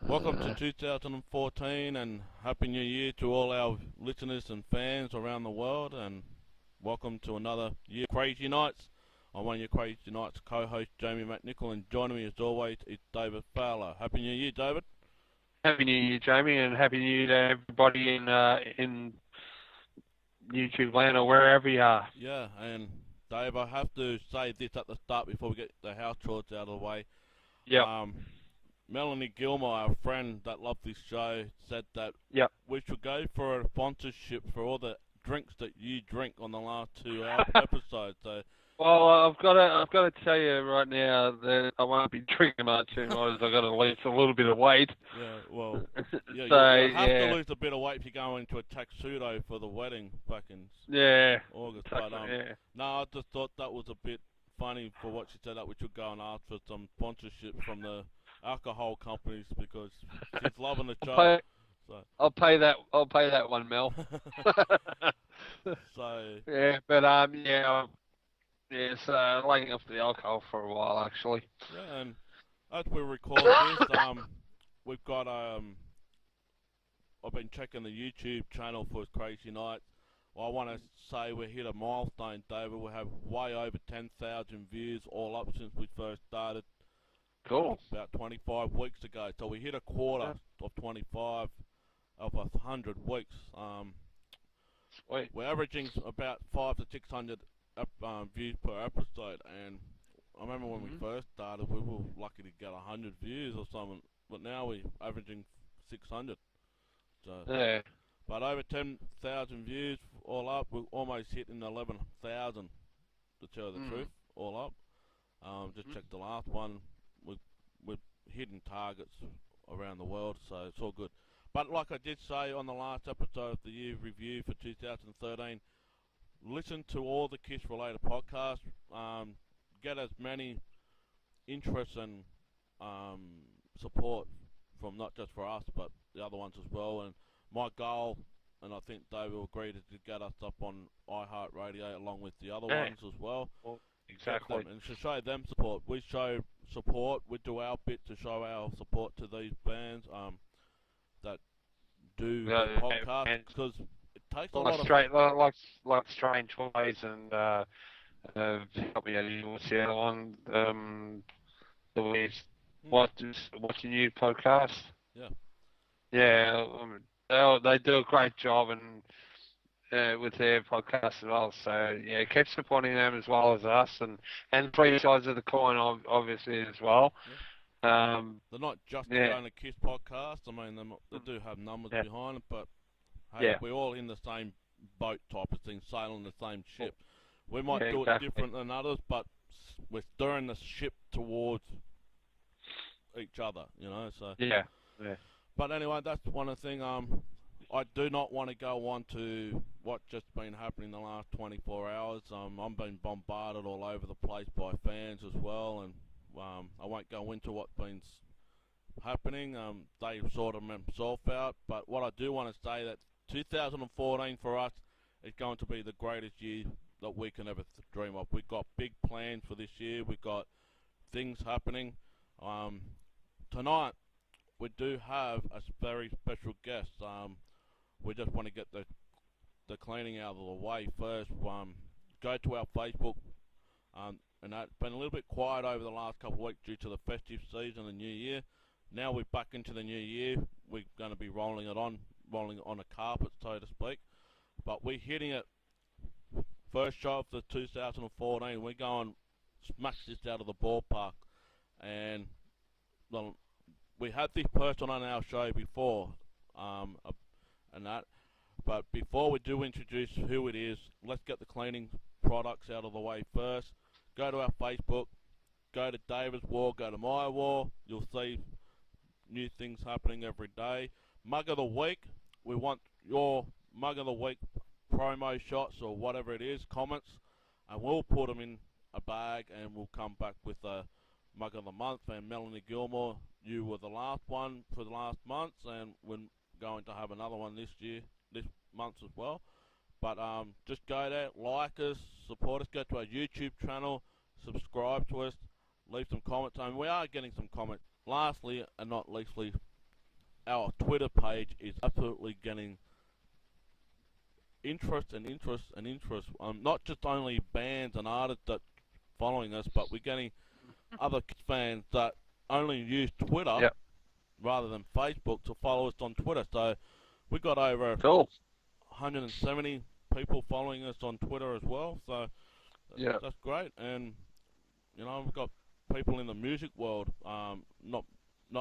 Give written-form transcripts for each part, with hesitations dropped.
Welcome to 2014 and Happy New Year to all our listeners and fans around the world, and welcome to another year of Crazy Nights. I'm one of your Crazy Nights co-host, Jamie McNichol, and joining me as always is David Fowler. Happy New Year, David. Happy New Year, Jamie, and Happy New Year to everybody in YouTube land or wherever you are. Yeah, and Dave, I have to say this at the start before we get the house chores out of the way. Yep. Melanie Gilmore, our friend that loved this show, said that Yep. we should go for a sponsorship for all the drinks that you drink on the last 2 episodes. So, Well, I've got to tell you right now that I won't be drinking much anymore. I've got to lose a little bit of weight. yeah, well, yeah, So, you have yeah. to lose a bit of weight if you're going to a tuxedo for the wedding back in Yeah. August. Tuck- But yeah. no, I just thought that was a bit funny for what she said, that we should go and ask for some sponsorship from the alcohol companies because she's loving the show. So. I'll pay that one, Mel. So. Yeah, but so laying off the alcohol for a while actually. Yeah, and as we record this, we've got I've been checking the YouTube channel for Crazy Nights. Well, I want to say we hit a milestone, David. We have way over 10,000 views all up since we first started. Cool. About 25 weeks ago. So we hit a quarter of 25 of 100 weeks. Sweet. We're averaging about 500 to 600 views per episode, and I remember when we first started, we were lucky to get 100 views or something, but now we're averaging 600. So, Yeah. but over 10,000 views all up, we're almost hitting 11,000 to tell the truth, all up. Just checked the last one. We're hitting targets around the world, so it's all good. But like I did say on the last episode of the year review for 2013, listen to all the KISS related podcasts. Get as many interests and support from not just for us, but the other ones as well. And my goal, and I think Dave will agree, is to get us up on iHeartRadio along with the other ones as well. Exactly. And to show them support. We show support. We do our bit to show our support to these bands that do the podcast, because it takes a lot of... Like Strange Ways and help me out. What's the other one? What's your new podcast? Yeah. Yeah, they do a great job with their podcast as well. So yeah, keep supporting them as well as us, and three sides of the coin, obviously as well. Yeah. They're not just the only KISS podcast. I mean, they do have numbers behind it, but hey, we're all in the same boat type of thing, sailing the same ship. We might do it different than others, but we're steering the ship towards each other, you know. So yeah. But anyway, that's one of the things. I do not want to go on to what's just been happening the last 24 hours. I'm being bombarded all over the place by fans as well, and I won't go into what's been happening. They sort themselves out. But what I do want to say that 2014 for us is going to be the greatest year that we can ever dream of. We've got big plans for this year. We've got things happening. Tonight we do have a very special guest. We just want to get the cleaning out of the way first. Go to our Facebook, and that's been a little bit quiet over the last couple of weeks due to the festive season and New Year. Now we're back into the new year. We're going to be rolling on a carpet, so to speak. But we're hitting it first show of the 2014. We're going smash this out of the ballpark, and we had this person on our show before, and that. But before we do introduce who it is, let's get the cleaning products out of the way first. Go to our Facebook, go to David's Wall, go to my wall. You'll see new things happening every day. Mug of the week. We want your mug of the week promo shots or whatever it is, comments, and we'll put them in a bag, and we'll come back with a mug of the month. And Melanie Gilmore, you were the last one for the last month, and we're going to have another one this month as well. But just go there, like us, support us, go to our YouTube channel, subscribe to us, leave some comments. I mean, we are getting some comments. Lastly, and not leastly, our Twitter page is absolutely getting interest and interest and interest. Not just only bands and artists that following us, but we're getting other fans that only use Twitter Yep. rather than Facebook to follow us on Twitter. So we got over Cool. 170 people following us on Twitter as well. So Yeah. that's great. And you know, we've got people in the music world, not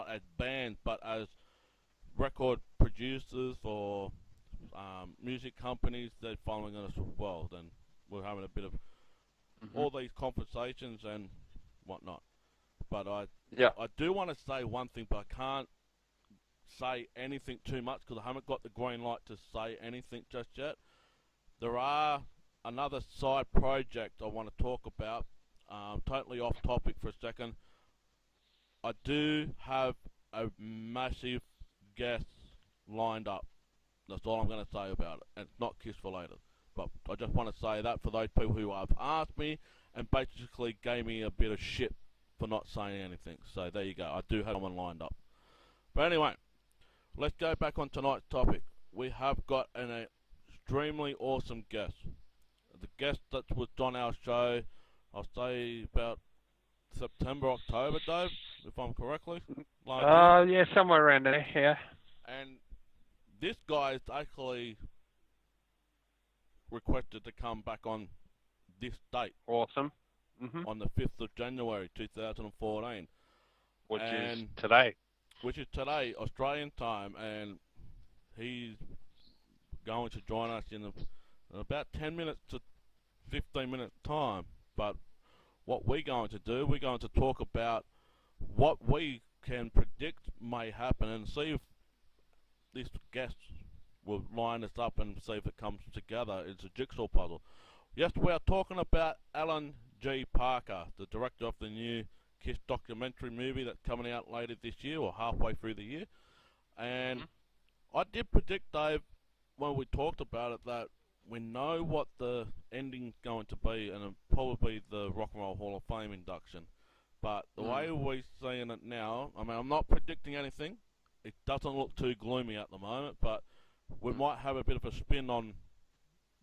as bands, but as record producers or music companies. They're following us as well. Then we're having a bit of all these conversations and whatnot. But I do want to say one thing, but I can't say anything too much because I haven't got the green light to say anything just yet. There are another side project I want to talk about. Totally off topic for a second. I do have a massive guest lined up. That's all I'm going to say about it. And it's not KISS related. But I just want to say that for those people who have asked me and basically gave me a bit of shit for not saying anything. So there you go. I do have someone lined up. But anyway, let's go back on tonight's topic. We have got an extremely awesome guest. The guest that was on our show, I'll say about September, October, Dave, if I'm correctly. Yeah, somewhere around there, yeah. And this guy is actually requested to come back on this date. Awesome. On the 5th of January 2014. Which is today. Which is today, Australian time, and he's going to join us in about 10 minutes to 15 minutes time. But what we're going to do, we're going to talk about what we can predict may happen and see if this guest will line us up and see if it comes together. It's a jigsaw puzzle. Yes, we are talking about Alan G. Parker, the director of the new KISS documentary movie that's coming out later this year or halfway through the year. And I did predict, Dave, when we talked about it, that we know what the ending's going to be, and probably the Rock and Roll Hall of Fame induction. But the way we're seeing it now, I mean, I'm not predicting anything. It doesn't look too gloomy at the moment, but we might have a bit of a spin on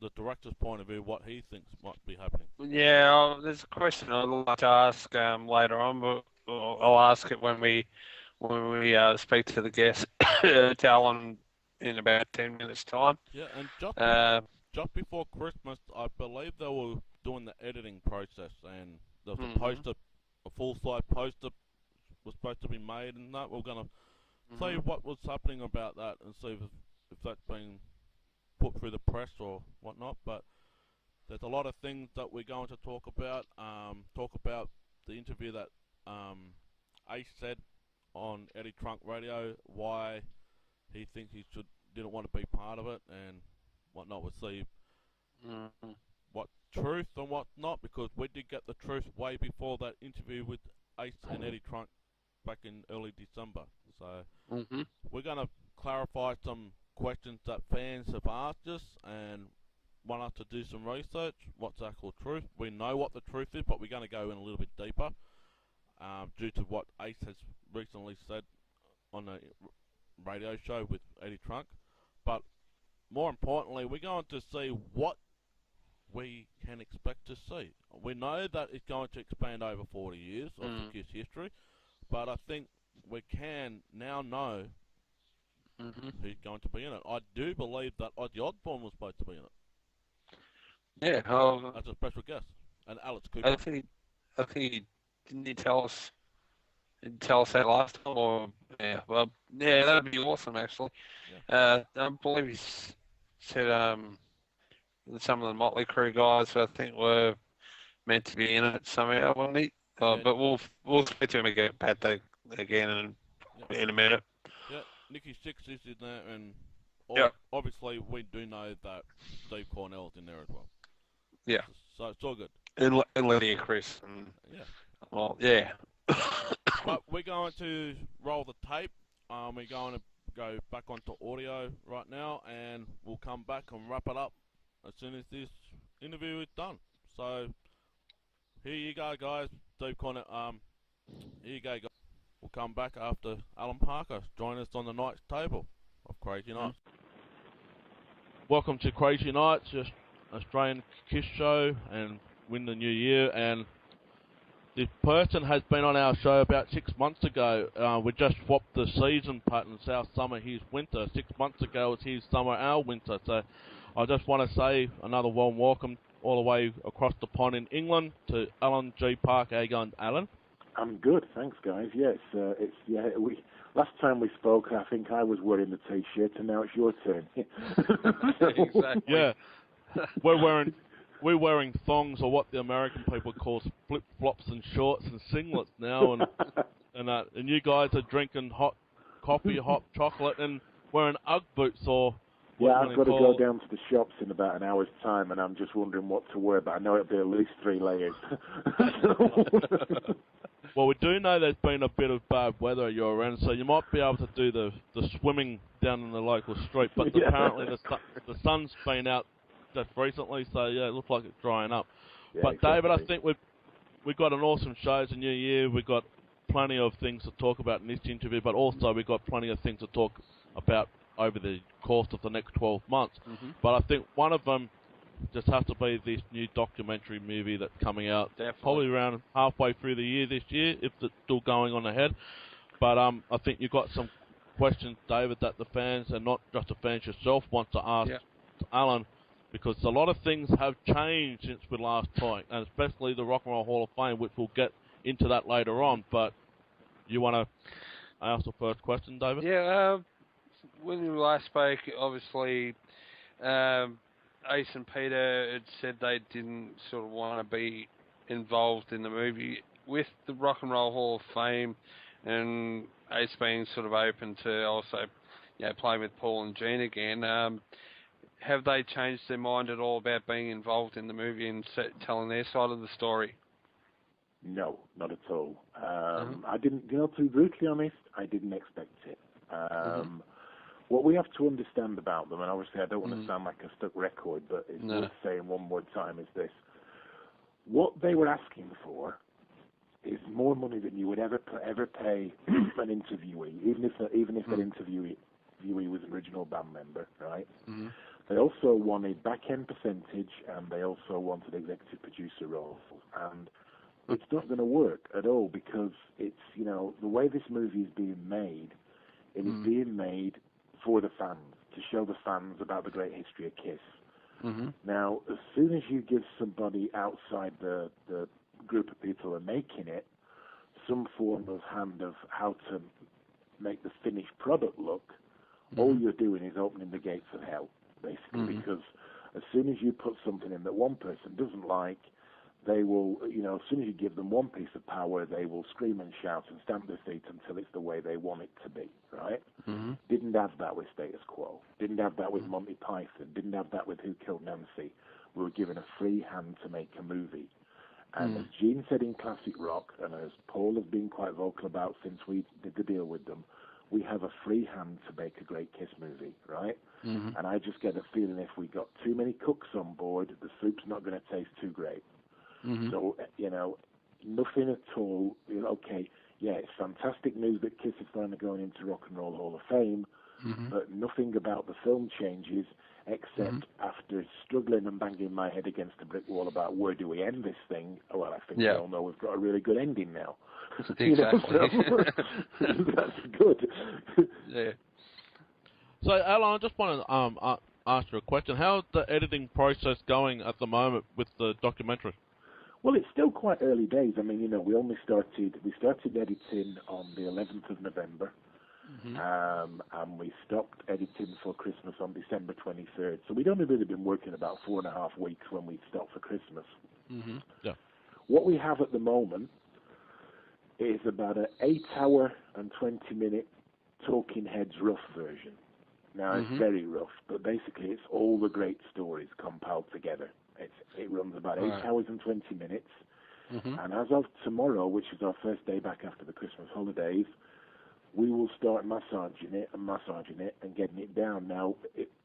the director's point of view, what he thinks might be happening. Yeah, there's a question I'd like to ask later on, but I'll ask it when we speak to the guest, Alan, in about 10 minutes' time. Yeah, and just before Christmas, I believe they were doing the editing process, and there was a poster, a full-size poster was supposed to be made, and that we're going to see what was happening about that and see if that's been put through the press or whatnot. But there's a lot of things that we're going to talk about. Talk about the interview that Ace said on Eddie Trunk Radio, why he thinks he didn't want to be part of it and whatnot. We'll see what truth and what not, because we did get the truth way before that interview with Ace and Eddie Trunk back in early December. So we're going to clarify some questions that fans have asked us and want us to do some research. What's the actual truth? We know what the truth is, but we're going to go in a little bit deeper due to what Ace has recently said on a radio show with Eddie Trunk. But more importantly, we're going to see what we can expect to see. We know that it's going to expand over 40 years of the KISS history, but I think we can now know who's going to be in it. I do believe that Ozzy Osbourne was supposed to be in it. Yeah, as a special guest, and Alex Cooper. I think he didn't he tell us that last time, or that'd be awesome actually. I believe he said some of the Motley Crue guys I think were meant to be in it somehow, wasn't he? But we'll speak to him again in a minute. Yeah, Nikki Sixx is in there, and obviously we do know that Steve Cornell's in there as well. Yeah. So it's all good. And Lydia Chris. And, Well, yeah. But we're going to roll the tape. We're going to go back onto audio right now, and we'll come back and wrap it up as soon as this interview is done. So here you go, guys. Steve Cornell. Here you go, guys. we'll come back after Alan Parker join us on the night's table of Crazy Nights. Welcome to Crazy Nights, just Australian Kiss show, and win the new year. And this person has been on our show about 6 months ago. We just swapped the season pattern. South summer, his winter. 6 months ago, it was his summer, our winter. So I just want to say another warm welcome all the way across the pond in England to Alan G. Park. How you going, Alan? I'm good, thanks, guys. Yes, last time we spoke, I think I was wearing the T-shirt, and now it's your turn. Exactly. Yeah, we're wearing thongs, or what the American people call flip flops and shorts and singlets now, and you guys are drinking hot coffee, hot chocolate, and wearing UGG boots or. Yeah, I've got to go down to the shops in about an hour's time, and I'm just wondering what to wear, but I know it'll be at least 3 layers. Well, we do know there's been a bit of bad weather at your end, so you might be able to do the swimming down in the local street, but apparently the sun's been out just recently, so yeah, it looks like it's drying up. Yeah, but exactly. David, I think we've got an awesome show. It's a new year. We've got plenty of things to talk about in this interview, but also we've got plenty of things to talk about over the course of the next 12 months. Mm-hmm. But I think one of them just has to be this new documentary movie that's coming out. Definitely. Probably around halfway through the year this year, if it's still going on ahead. But I think you've got some questions, David, that the fans, and not just the fans yourself, want to ask Alan, because a lot of things have changed since we last talked, and especially the Rock and Roll Hall of Fame, which we'll get into that later on. But you want to ask the first question, David? Yeah, when we last spoke, obviously, Ace and Peter had said they didn't sort of want to be involved in the movie. With the Rock and Roll Hall of Fame and Ace being sort of open to also, playing with Paul and Gene again, have they changed their mind at all about being involved in the movie and telling their side of the story? No, not at all. I didn't, to be brutally honest, I didn't expect it. What we have to understand about them, and obviously I don't want to sound like a stuck record, but it's worth saying one more time, is this. What they were asking for is more money than you would ever pay an interviewee, even if that interviewee was an original band member, right? Mm-hmm. They also wanted back-end percentage, and they also wanted executive producer roles. And it's not going to work at all, because it's, the way this movie is being made, it is being made for the fans, to show the fans about the great history of KISS. Mm-hmm. Now, as soon as you give somebody outside the group of people who are making it some form of hand of how to make the finished product look, all you're doing is opening the gates of hell, basically, because as soon as you put something in that one person doesn't like, they will, as soon as you give them one piece of power, they will scream and shout and stamp their feet until it's the way they want it to be, right? Mm-hmm. Didn't have that with Status Quo. Didn't have that with Monty Python. Didn't have that with Who Killed Nancy. We were given a free hand to make a movie. And as Gene said in Classic Rock, and as Paul has been quite vocal about since we did the deal with them, we have a free hand to make a great KISS movie, right? Mm-hmm. And I just get a feeling if we got too many cooks on board, the soup's not going to taste too great. Mm-hmm. So, nothing at all. Okay, it's fantastic news that KISS is finally going into Rock and Roll Hall of Fame, but nothing about the film changes, except after struggling and banging my head against a brick wall about where do we end this thing, well, I think we all know we've got a really good ending now. Exactly. That's good. Yeah. So, Alan, I just want to ask you a question. How's the editing process going at the moment with the documentary? Well, it's still quite early days. I mean, we started editing on the 11th of November, and we stopped editing for Christmas on December 23rd. So we'd only really been working about 4.5 weeks when we stopped for Christmas. Mm-hmm. Yeah. What we have at the moment is about an 8-hour and 20-minute Talking Heads rough version. Now, it's very rough, but basically it's all the great stories compiled together. It runs about 8 hours and 20 minutes, and as of tomorrow, which is our first day back after the Christmas holidays, we will start massaging it and getting it down. Now,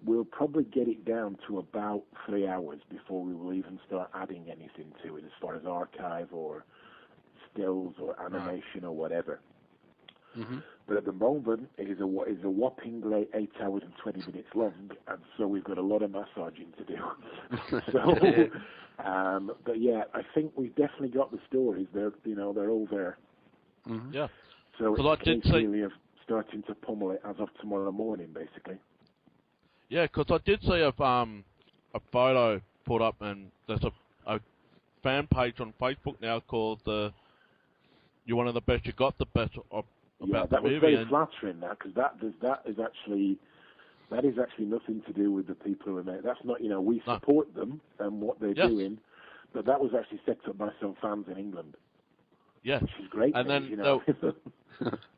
we'll probably get it down to about 3 hours before we will even start adding anything to it as far as archive or stills or animation or whatever. But at the moment, it is a whopping 8 hours and 20 minutes long, and so we've got a lot of massaging to do. So, but yeah, I think we've definitely got the stories. They're all there. Yeah. So it's a case really of starting to pummel it as of tomorrow morning, basically. Yeah, because I did see a photo put up, and there's a fan page on Facebook now called "You're One of the Best. You Got the Best" about the movie. Yeah, that was very flattering. Because that is actually nothing to do with the people who are made. That's not, we support them and what they're doing, but that was actually set up by some fans in England. Yeah, which is great. And news, then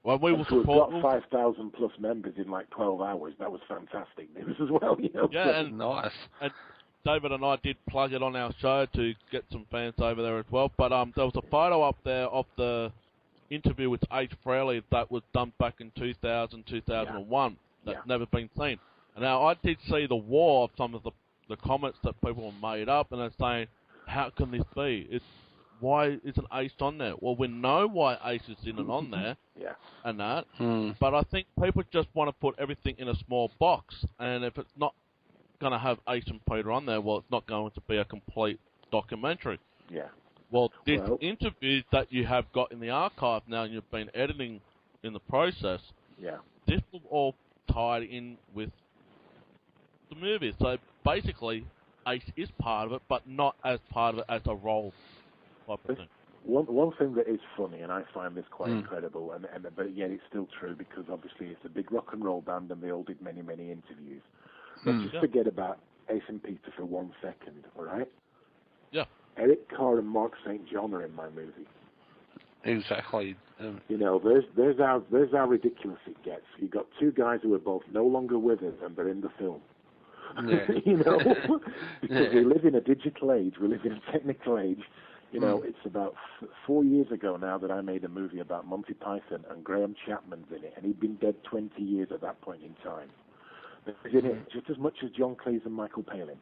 well, we will we've support. got 5,000 plus members in like 12 hours. That was fantastic news as well. Yeah, and nice. And David and I did plug it on our show to get some fans over there as well. But there was a photo up there of the interview with Ace Frehley that was done back in 2000, 2001. That's never been seen. And now I did see the war of some of the comments that people have made up, and they're saying, how can this be? Why isn't Ace on there? Well, we know why Ace is in and on there, and that. But I think people just want to put everything in a small box, and if it's not going to have Ace and Peter on there, well, it's not going to be a complete documentary. Yeah. Well, this interview that you have got in the archive now, and you've been editing in the process, this will all tie in with the movie. So basically, Ace is part of it, but not as part of it as a role type of thing. One thing that is funny, and I find this quite incredible, but yet it's still true, because obviously it's a big rock and roll band, and they all did many, many interviews. Let's just forget about Ace and Peter for 1 second, all right? Yeah. Eric Carr and Mark St. John are in my movie. Exactly. There's how ridiculous it gets. You've got two guys who are both no longer with us, and they're in the film. Yeah. Because we live in a digital age, we live in a technical age. It's about 4 years ago now that I made a movie about Monty Python, and Graham Chapman's in it, and he'd been dead 20 years at that point in time. He's in it just as much as John Cleese and Michael Palin.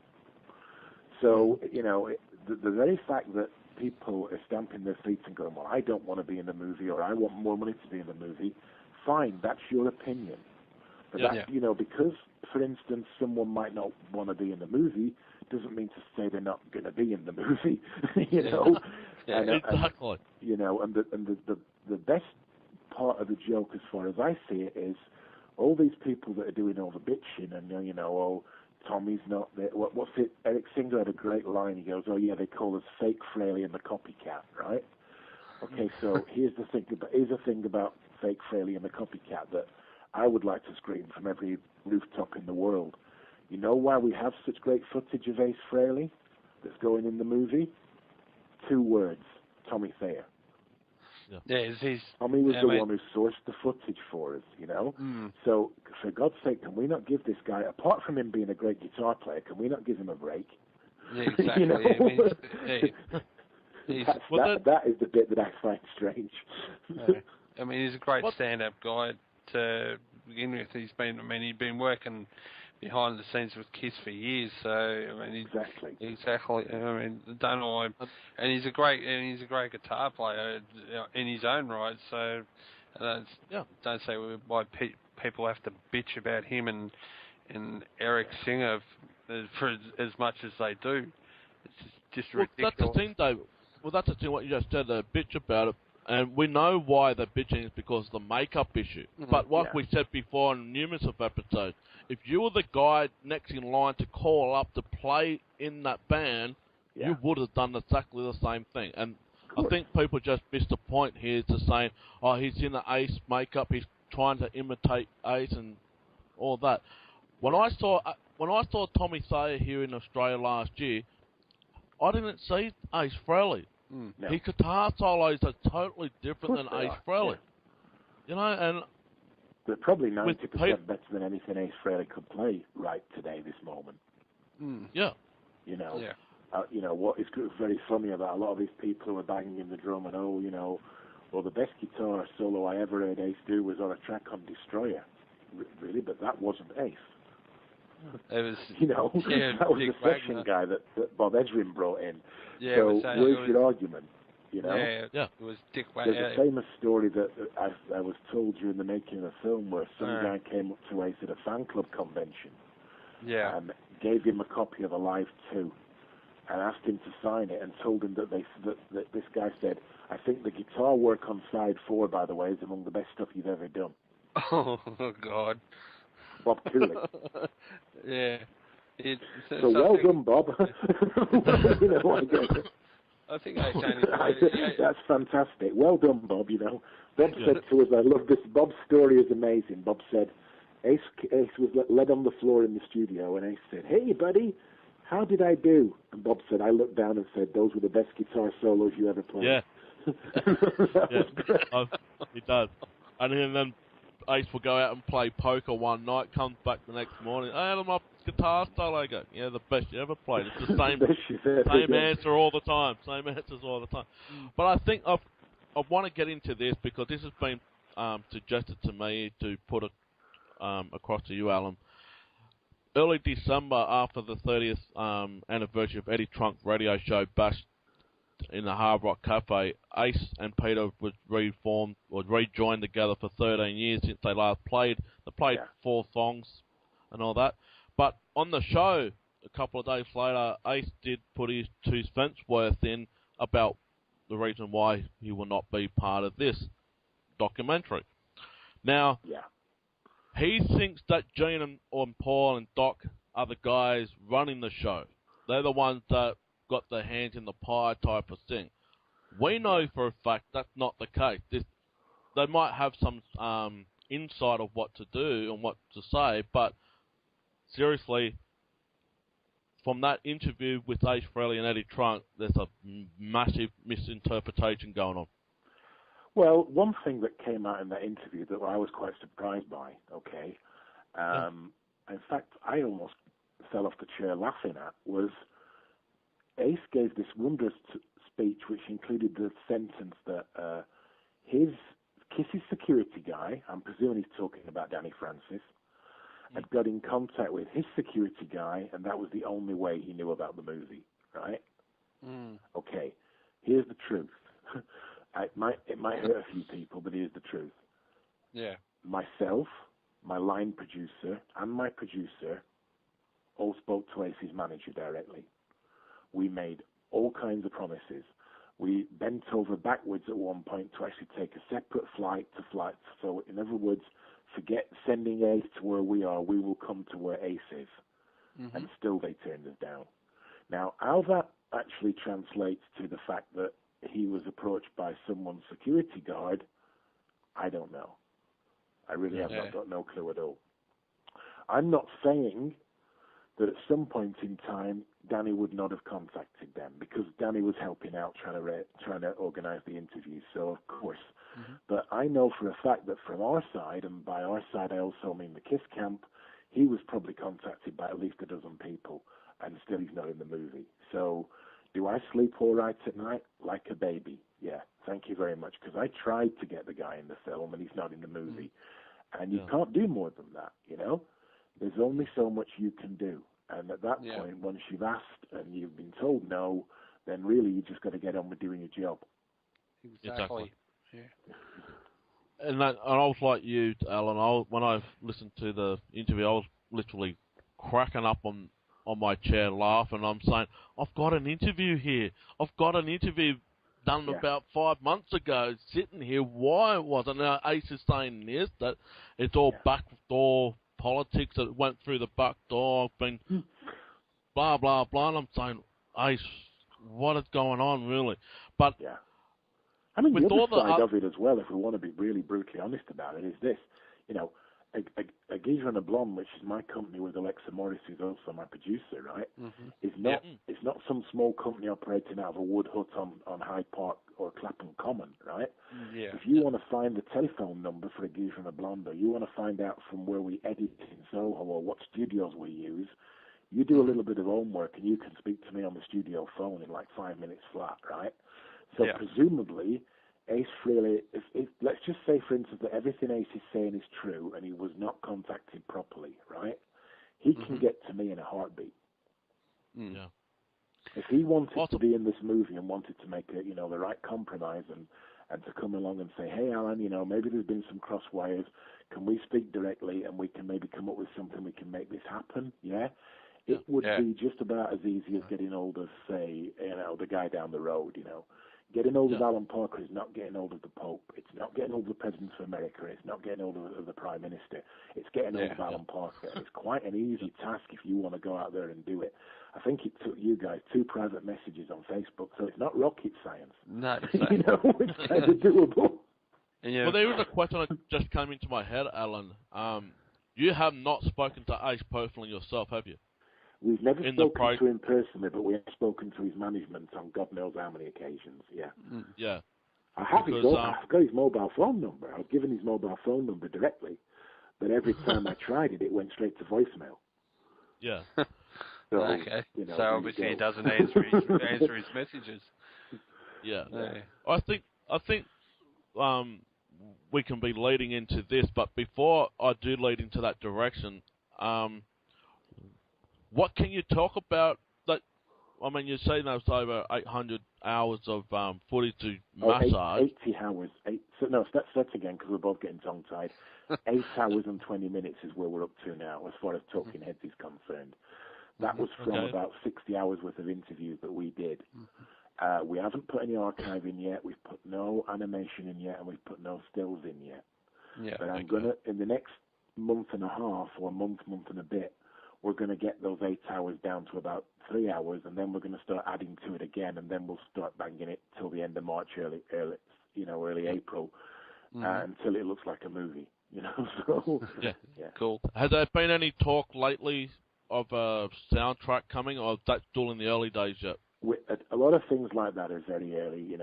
So, the very fact that people are stamping their feet and going, well, I don't want to be in the movie, or I want more money to be in the movie, fine, that's your opinion. But because, for instance, someone might not want to be in the movie, doesn't mean to say they're not going to be in the movie, Exactly. And the best part of the joke, as far as I see it, is all these people that are doing all the bitching and, Tommy's not there. What's it? Eric Singer had a great line. He goes, oh, yeah, they call us Fake Frehley and the Copycat, right? Okay, so here's the thing about Fake Frehley and the Copycat that I would like to scream from every rooftop in the world. You know why we have such great footage of Ace Frehley that's going in the movie? 2 words, Tommy Thayer. Tommy was the one who sourced the footage for us, So, for God's sake, can we not give this guy, apart from him being a great guitar player, can we not give him a break? Yeah, exactly. That is the bit that I find strange. He's a great stand-up guy to begin with. He's been working behind the scenes with KISS for years, so exactly. Don't know why, and he's a great guitar player in his own right. So don't say why people have to bitch about him and Eric Singer for as much as they do. It's just ridiculous. That's the thing, though. Well, that's the thing. What you just said, they bitch about it. And we know why they're bitching is because of the makeup issue. But like we said before in numerous of episodes, if you were the guy next in line to call up to play in that band, you would have done exactly the same thing. And I think people just missed the point here to saying, oh, he's in the Ace makeup, he's trying to imitate Ace and all that. When I saw Tommy Thayer here in Australia last year, I didn't see Ace Frehley. No. His guitar solos are totally different than Ace Frehley. And they're probably 90% better than anything Ace Frehley could play right today, this moment. What is very funny about a lot of these people who are banging in the drum and the best guitar solo I ever heard Ace do was on a track on Destroyer. Really, but that wasn't Ace. It was, that was the session guy that Bob Ezrin brought in. So where's your argument? you know? Yeah. It was Dick Wayne. There's a famous story that I was told during the making of the film where some guy came up to Ace at a fan club convention. Yeah. And gave him a copy of Alive 2 and asked him to sign it and told him that this guy said, I think the guitar work on side 4, by the way, is among the best stuff you've ever done. Oh, God. Bob Cooley. Yeah. So well done, Bob. You know, I think I changed that's fantastic. Well done, Bob, you know. Bob said to us, I love this. Bob's story is amazing. Bob said, Ace was led on the floor in the studio, and Ace said, hey, buddy, how did I do? And Bob said, I looked down and said, those were the best guitar solos you ever played. Yeah. He does. And then Ace will go out and play poker one night, comes back the next morning, hey, my guitar solo. I go, yeah, the best you ever played. It's the same answer all the time. Same answers all the time. But I think I want to get into this because this has been suggested to me to put it across to you, Alan. Early December, after the 30th anniversary of Eddie Trunk's radio show Bash in the Hard Rock Cafe, Ace and Peter was rejoined together for 13 years since they last played. They played 4 songs and all that. But on the show, a couple of days later, Ace did put his 2 cents worth in about the reason why he will not be part of this documentary. Now, he thinks that Gene and Paul and Doc are the guys running the show. They're the ones that got their hands in the pie type of thing. We know for a fact that's not the case. They might have some insight of what to do and what to say, but seriously, from that interview with Ace Frehley and Eddie Trunk, there's a massive misinterpretation going on. Well, one thing that came out in that interview that I was quite surprised by, in fact, I almost fell off the chair laughing at, was Ace gave this wondrous speech which included the sentence that his Kiss's security guy, I'm presuming he's talking about Danny Francis, had got in contact with his security guy, and that was the only way he knew about the movie, right? Okay, here's the truth. It might hurt a few people, but here's the truth. Yeah. Myself, my line producer, and my producer all spoke to Ace's manager directly. We made all kinds of promises. We bent over backwards at one point to actually take a separate flight to flight. So, in other words, forget sending Ace to where we are. We will come to where Ace is. And still they turned us down. Now, how that actually translates to the fact that he was approached by someone's security guard, I don't know. I really have not got no clue at all. I'm not saying that at some point in time Danny would not have contacted them, because Danny was helping out trying to organize the interview, so of course. But I know for a fact that from our side, and by our side I also mean the Kiss camp, he was probably contacted by at least a dozen people, and still he's not in the movie. So do I sleep all right at night? Like a baby. Yeah, thank you very much, because I tried to get the guy in the film and he's not in the movie. And you can't do more than that, you know? There's only so much you can do. And at that point, once you've asked and you've been told no, then really you just got to get on with doing your job. Exactly. Yeah. And I was like you, Alan. When I listened to the interview, I was literally cracking up on my chair laughing. I'm saying, I've got an interview here. I've got an interview done about 5 months ago, sitting here. Why wasn't now Ace is saying this, that it's all backdoor politics, that it went through the back door, been blah, blah, blah. And I'm saying, Ace, what is going on, really? But I mean, the other side of it as well, if we want to be really brutally honest about it, is this. You know, a Geezer and a Blonde, which is my company with Alexa Morris, who's also my producer, right? It's not some small company operating out of a wood hut on Hyde Park or Clapham Common, right? If you want to find the telephone number for a Geezer and a Blonde, or you want to find out from where we edit in Soho or what studios we use, you do a little bit of homework and you can speak to me on the studio phone in like 5 minutes flat, right? So presumably, Ace Frehley, if let's just say, for instance, that everything Ace is saying is true and he was not contacted properly, right? He can get to me in a heartbeat. Yeah. If he wanted to be in this movie and wanted to make the right compromise and to come along and say, hey, Alan, maybe there's been some cross wires. Can we speak directly and we can maybe come up with something we can make this happen? Yeah. It would be just about as easy as getting hold of, say, the guy down the road, Getting hold of Alan Parker is not getting hold of the Pope. It's not getting hold of the President of America. It's not getting hold of the Prime Minister. It's getting hold of Alan Parker. And it's quite an easy task if you want to go out there and do it. I think it took you guys 2 private messages on Facebook, so it's not rocket science. No, it's kind of doable. Yeah. Well, there was a question that just came into my head, Alan. You have not spoken to Ace personally yourself, have you? We've never spoken to him personally, but we have spoken to his management on God knows how many occasions, yeah. Yeah. I've got his mobile phone number. I was given his mobile phone number directly, but every time I tried it, it went straight to voicemail. Yeah. So, okay. So obviously he doesn't answer his messages. Yeah. I think we can be leading into this, but before I do lead into that direction, what can you talk about? That you're saying there's over 800 hours of footage to massage. 80 hours. That's again because we're both getting tongue-tied. 8 hours and 20 minutes is where we're up to now, as far as Talking Heads is concerned. That was from about 60 hours worth of interviews that we did. We haven't put any archive in yet. We've put no animation in yet, and we've put no stills in yet. Yeah. But I'm gonna, in the next month and a half or month and a bit, we're going to get those 8 hours down to about 3 hours, and then we're going to start adding to it again, and then we'll start banging it till the end of March, early April, until it looks like a movie. So yeah, cool. Has there been any talk lately of a soundtrack coming, or is that still in the early days yet? A lot of things like that are very early, in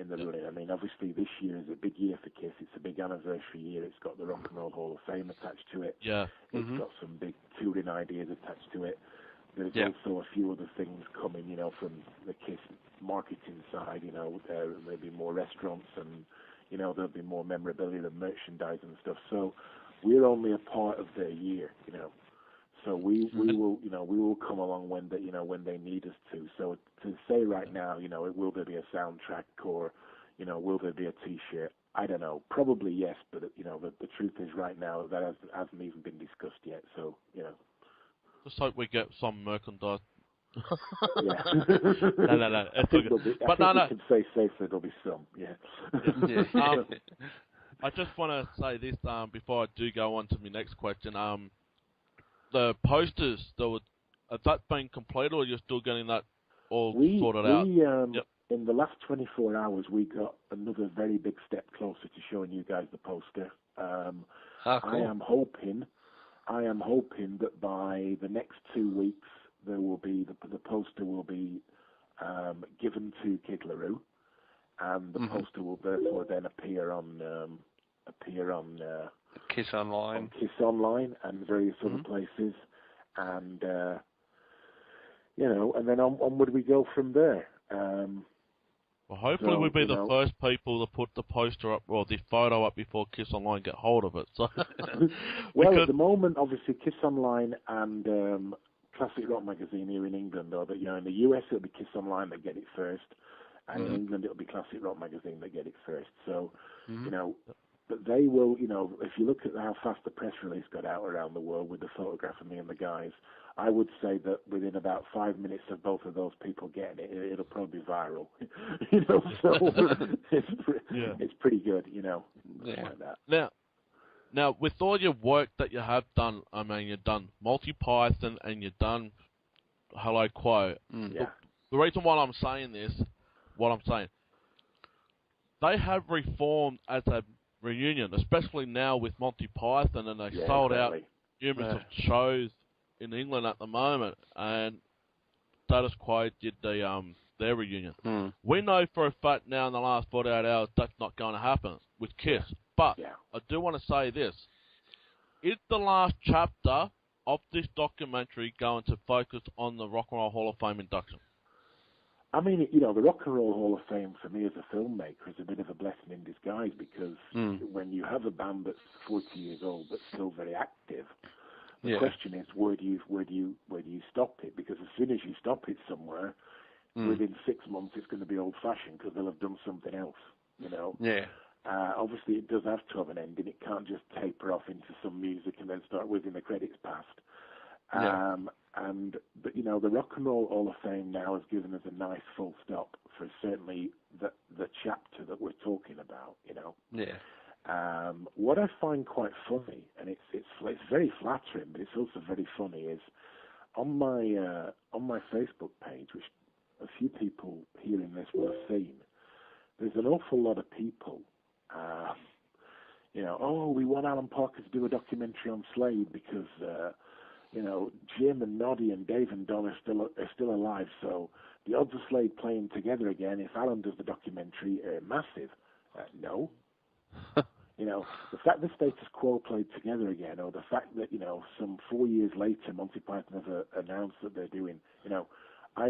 the running. Obviously this year is a big year for KISS. It's a big anniversary year. It's got the Rock and Roll Hall of Fame attached to it. Yeah. It's got some big touring ideas attached to it. There's also a few other things coming, from the KISS marketing side. Maybe more restaurants and, there'll be more memorabilia and merchandise and stuff. So we're only a part of their year, So we will come along when they need us to. So to say right now, will there be a soundtrack or, will there be a T-shirt? I don't know. Probably yes, but the truth is right now that hasn't even been discussed yet. So Just hope we get some merchandise. Yeah. No. It's all good. I think we can say safely there'll be some. Yeah. I just want to say this before I do go on to my next question. The posters, has that been completed, or you're still getting that all sorted out? In the last 24 hours, we got another very big step closer to showing you guys the poster. Cool. I am hoping that by the next 2 weeks, there will be the poster will be given to Kid LaRue, and the poster will therefore then appear on KISS Online. On KISS Online and various other places, and and then onward we go from there. Well, hopefully we'll be the first people to put the poster up or the photo up before KISS Online get hold of it. So, well, at the moment, obviously KISS Online and Classic Rock Magazine here in England, or in the US it'll be KISS Online that get it first, and in England it'll be Classic Rock Magazine that get it first. So, but they will, if you look at how fast the press release got out around the world with the photograph of me and the guys, I would say that within about 5 minutes of both of those people getting it, it'll probably be viral. So it's pretty good, like that. Now, with all your work that you have done, you've done Multi-Python and you've done Hello Quo. Yeah. The reason why I'm saying this, they have reformed as a reunion, especially now with Monty Python, and they sold out numerous of shows in England at the moment, and Status Quo did their reunion. We know for a fact now in the last 48 hours that's not going to happen with KISS, but I do want to say this. Is the last chapter of this documentary going to focus on the Rock and Roll Hall of Fame induction? I mean, the Rock and Roll Hall of Fame for me as a filmmaker is a bit of a blessing in disguise, because when you have a band that's 40 years old but still very active, The question is, where do you stop it? Because as soon as you stop it somewhere, within 6 months it's going to be old-fashioned because they'll have done something else. Yeah. Obviously, it does have to have an ending. It can't just taper off into some music and then start whizzing the credits past. But the Rock and Roll Hall of Fame now has given us a nice full stop for certainly the chapter that we're talking about. What I find quite funny, and it's very flattering, but it's also very funny, is on my Facebook page, which a few people hearing this will have seen. There's an awful lot of people. We want Alan Parker to do a documentary on Slade because Jim and Noddy and Dave and Don are still alive. So the odds of Slade playing together again, if Alan does the documentary, are massive. No. The fact that Status Quo played together again, or the fact that, some 4 years later, Monty Python have announced that they're doing, I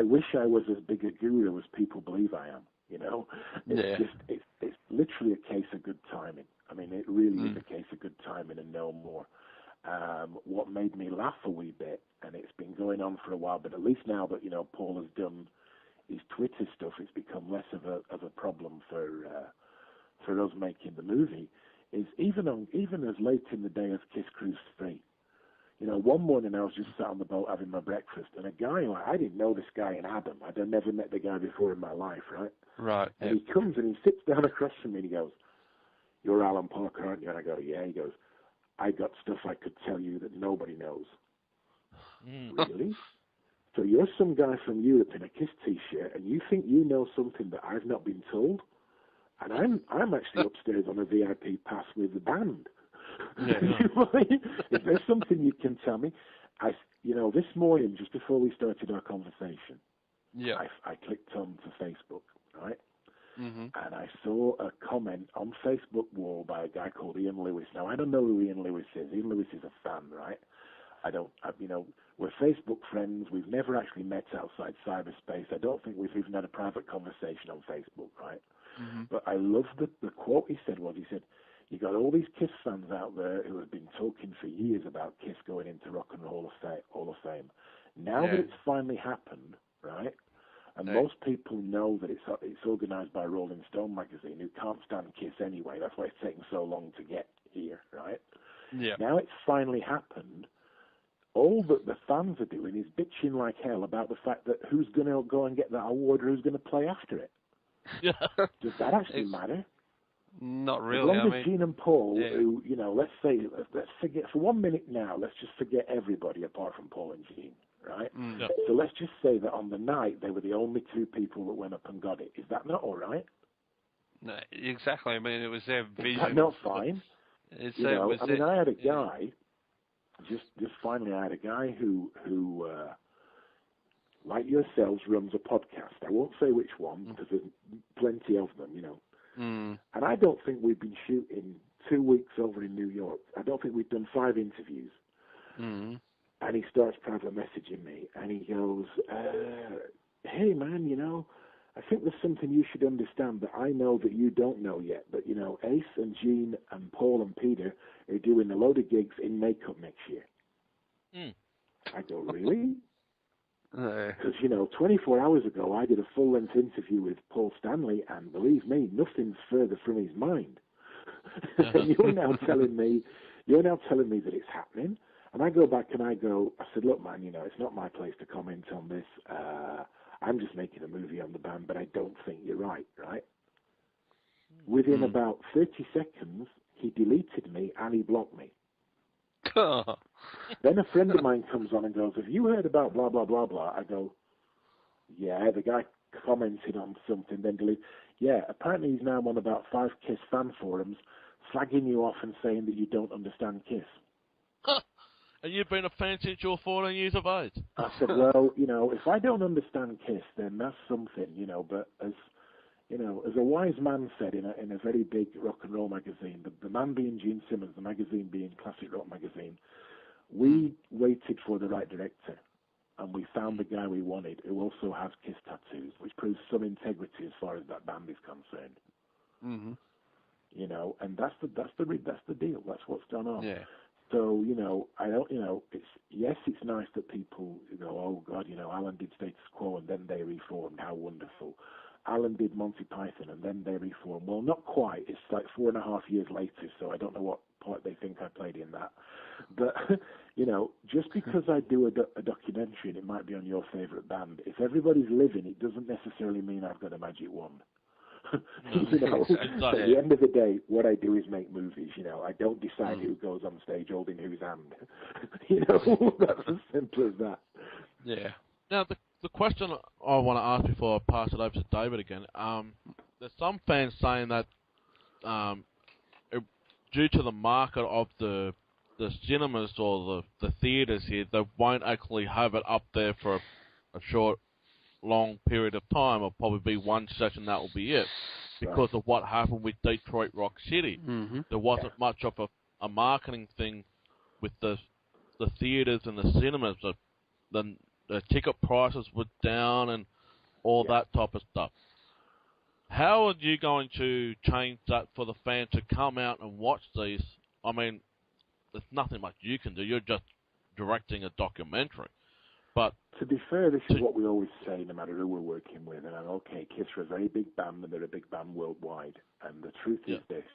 wish I was as big a guru as people believe I am, It's literally a case of good timing. I mean, it really is a case of good timing and no more. What made me laugh a wee bit, and it's been going on for a while, but at least now that, Paul has done his Twitter stuff, it's become less of a problem for us making the movie, is even as late in the day as Kiss Cruise 3. One morning I was just sat on the boat having my breakfast, and a guy, I didn't know this guy in Adam. I'd never met the guy before in my life, right? Right. And he comes and he sits down across from me and he goes, "You're Alan Parker, aren't you?" And I go, "Yeah." He goes, "I got stuff I could tell you that nobody knows." Really? So you're some guy from Europe in a Kiss T-shirt, and you think you know something that I've not been told? And I'm actually upstairs on a VIP pass with the band. Is there something you can tell me? This morning, just before we started our conversation, I clicked on to Facebook, right? And I saw a comment on Facebook wall by a guy called Ian Lewis. Now, I don't know who Ian Lewis is. Ian Lewis is a fan, right? We're Facebook friends. We've never actually met outside cyberspace. I don't think we've even had a private conversation on Facebook, right? But I love the quote he said, "You got all these Kiss fans out there who have been talking for years about Kiss going into Rock and Roll Hall of Fame. Now that it's finally happened, right? And most people know that it's organized by Rolling Stone magazine, who can't stand Kiss anyway. That's why it's taken so long to get here, right? Now it's finally happened. All that the fans are doing is bitching like hell about the fact that who's going to go and get that award or who's going to play after it. Does that actually matter? Not really. As long as Gene and Paul, who, let's forget for 1 minute now, let's just forget everybody apart from Paul and Gene, right? So let's just say that on the night they were the only two people that went up and got it. Is that not all right? No, exactly. I mean, it was their vision. Is that not fine? I had a guy, just finally, I had a guy who like yourselves, runs a podcast. I won't say which one, because there's plenty of them, And I don't think we've been shooting 2 weeks over in New York. I don't think we've done 5 interviews. And he starts private messaging me, and he goes, "Hey, man, I think there's something you should understand that I know that you don't know yet. But, Ace and Gene and Paul and Peter are doing a load of gigs in makeup next year." I go, "Really?" Because, 24 hours ago, I did a full-length interview with Paul Stanley, and believe me, nothing's further from his mind. And you're now telling me that it's happening. And I go back and I said, "Look, man, it's not my place to comment on this. I'm just making a movie on the band, but I don't think you're right?" Within about 30 seconds, he deleted me and he blocked me. Then a friend of mine comes on and goes, "Have you heard about blah, blah, blah, blah?" I go, "Yeah," the guy commented on something, then deleted. "Yeah, apparently he's now on about 5 Kiss fan forums, slagging you off and saying that you don't understand Kiss." And you've been a fan since you're 14 years of age. I said, "Well, if I don't understand Kiss, then that's something, but as a wise man said in a very big rock and roll magazine, the man being Gene Simmons, the magazine being Classic Rock Magazine, we waited for the right director, and we found the guy we wanted, who also has Kiss tattoos, which proves some integrity as far as that band is concerned." And that's the deal. That's what's gone on. So, I don't, it's nice that people go, oh God, Alan did Status Quo and then they reformed, how wonderful. Alan did Monty Python and then they reformed. Well, not quite. It's like 4.5 years later, so I don't know what part they think I played in that. But, just because I do a documentary and it might be on your favorite band, if everybody's living, it doesn't necessarily mean I've got a magic wand. Exactly. At the end of the day, what I do is make movies. I don't decide who goes on stage holding whose hand. That's as simple as that. Yeah. Now, the question I want to ask before I pass it over to David again, there's some fans saying that due to the market of the cinemas or the theatres here, they won't actually have it up there for a short, long period of time. It'll probably be one session, that will be it. Because of what happened with Detroit Rock City. Mm-hmm. There wasn't much of a marketing thing with the theatres and the cinemas. The ticket prices were down and all that type of stuff. How are you going to change that for the fans to come out and watch these? I mean, there's nothing much you can do. You're just directing a documentary. But to be fair, this is what we always say, no matter who we're working with. And okay, KISS are a very big band, and they're a big band worldwide. And the truth is this: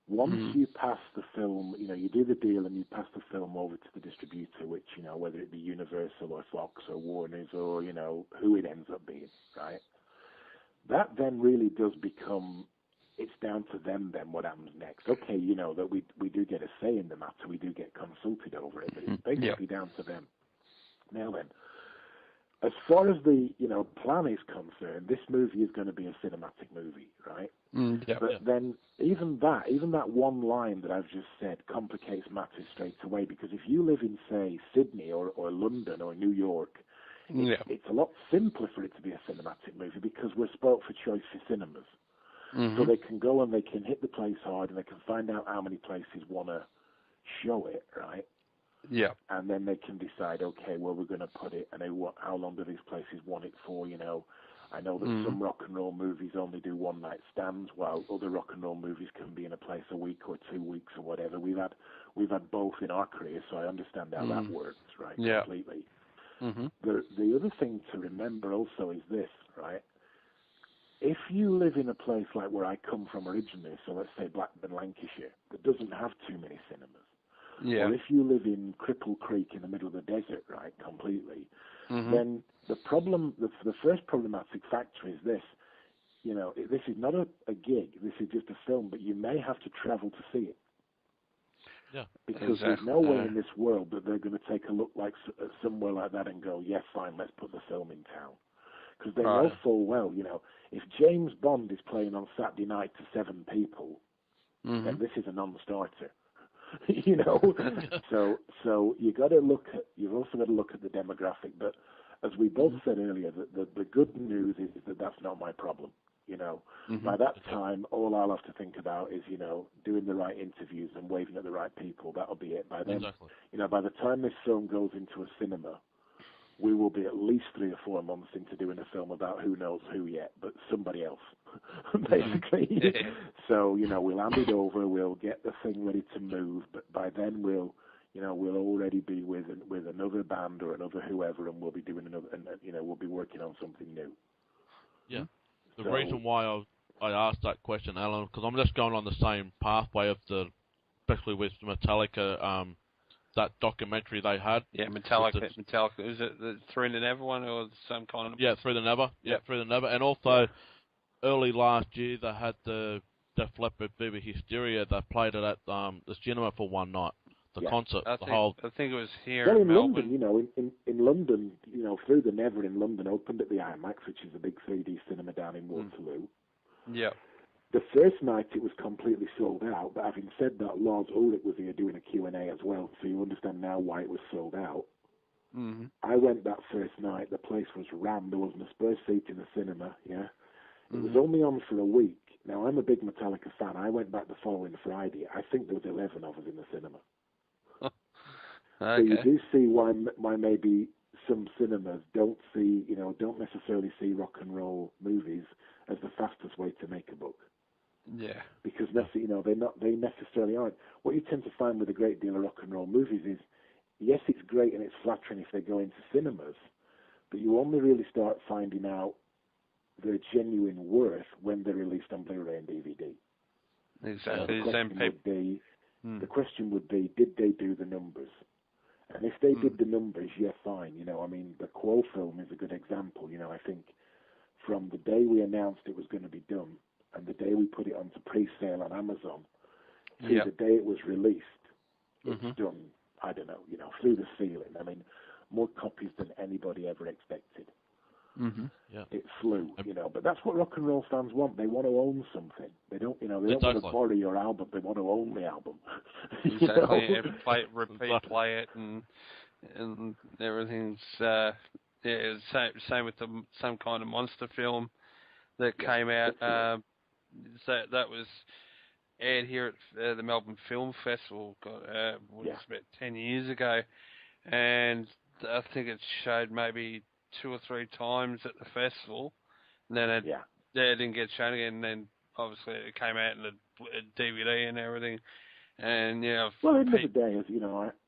once you pass the film, you do the deal, and you pass the film over to the distributor, which whether it be Universal or Fox or Warner's or who it ends up being, right? That then really does become. It's down to them then what happens next. Okay, that we do get a say in the matter, we do get consulted over it, but it's basically down to them. Now then, as far as the plan is concerned, this movie is going to be a cinematic movie, right? But then even that one line that I've just said complicates matters straight away, because if you live in, say, Sydney or London or New York, it's a lot simpler for it to be a cinematic movie because we're spoilt for choice for cinemas. So they can go and they can hit the place hard and they can find out how many places want to show it, right? Yeah. And then they can decide, okay, well, we're going to put it, and how long do these places want it for, I know that some rock and roll movies only do one-night stands, while other rock and roll movies can be in a place a week or 2 weeks or whatever. We've had both in our career, so I understand how that works, right, completely. The other thing to remember also is this, right? If you live in a place like where I come from originally, so let's say Blackburn, Lancashire, that doesn't have too many cinemas, or if you live in Cripple Creek in the middle of the desert, right, completely, then the first problematic factor is this. This is not a gig, this is just a film, but you may have to travel to see it. Yeah. Because there's no way in this world that they're going to take a look like somewhere like that and go, yes, fine, let's put the film in town. Because they know full well, if James Bond is playing on Saturday night to 7 people, then this is a non-starter. So you've also got to look at the demographic. But as we both said earlier, the good news is that that's not my problem. By that time, all I'll have to think about is, doing the right interviews and waving at the right people. That'll be it. By then, by the time this film goes into a cinema, we will be at least 3 or 4 months into doing a film about who knows who yet, but somebody else, basically. So, we'll hand it over, we'll get the thing ready to move, but by then we'll already be with another band or another whoever, and we'll be doing another, and we'll be working on something new. Yeah. The reason why I asked that question, Alan, because I'm just going on the same pathway of especially with Metallica, that documentary they had. Yeah, Metallica. Is it the Through the Never one or some kind of? Yeah, Through the Never. Yeah, Through the Never. And also, early last year, they had the Def Leppard Viva Hysteria. They played it at the cinema for one night. The concert, I think it was here in Melbourne. London, in London, Through the Never in London opened at the IMAX, which is a big 3D cinema down in Waterloo. Yeah. The first night it was completely sold out, but having said that, Lars Ulrich was here doing a Q&A as well, so you understand now why it was sold out. I went that first night, the place was rammed, there wasn't a spare seat in the cinema, It was only on for a week. Now, I'm a big Metallica fan, I went back the following Friday, I think there was 11 of us in the cinema. So you do see why maybe some cinemas don't necessarily see rock and roll movies as the fastest way to make a buck. Yeah. Because they necessarily aren't. What you tend to find with a great deal of rock and roll movies is, yes, it's great and it's flattering if they go into cinemas, but you only really start finding out their genuine worth when they're released on Blu-ray and DVD. Exactly. The question would be, did they do the numbers? And if they did the numbers, yeah, fine. The Quo film is a good example. I think from the day we announced it was going to be done and the day we put it onto pre-sale on Amazon to the day it was released, it's done, I don't know, through the ceiling. More copies than anybody ever expected. Mm-hmm. Yeah. It flew, but that's what rock and roll fans want. They want to own something. They don't, they don't want to borrow your album. They want to own the album. Exactly. Play it, repeat, play it, and everything's same with some kind of monster film that came out. So that was aired here at the Melbourne Film Festival. About 10 years ago, and I think it showed maybe 2 or 3 times at the festival, and then it didn't get shown again. And then obviously it came out in a DVD and everything. And well, at the end of the day,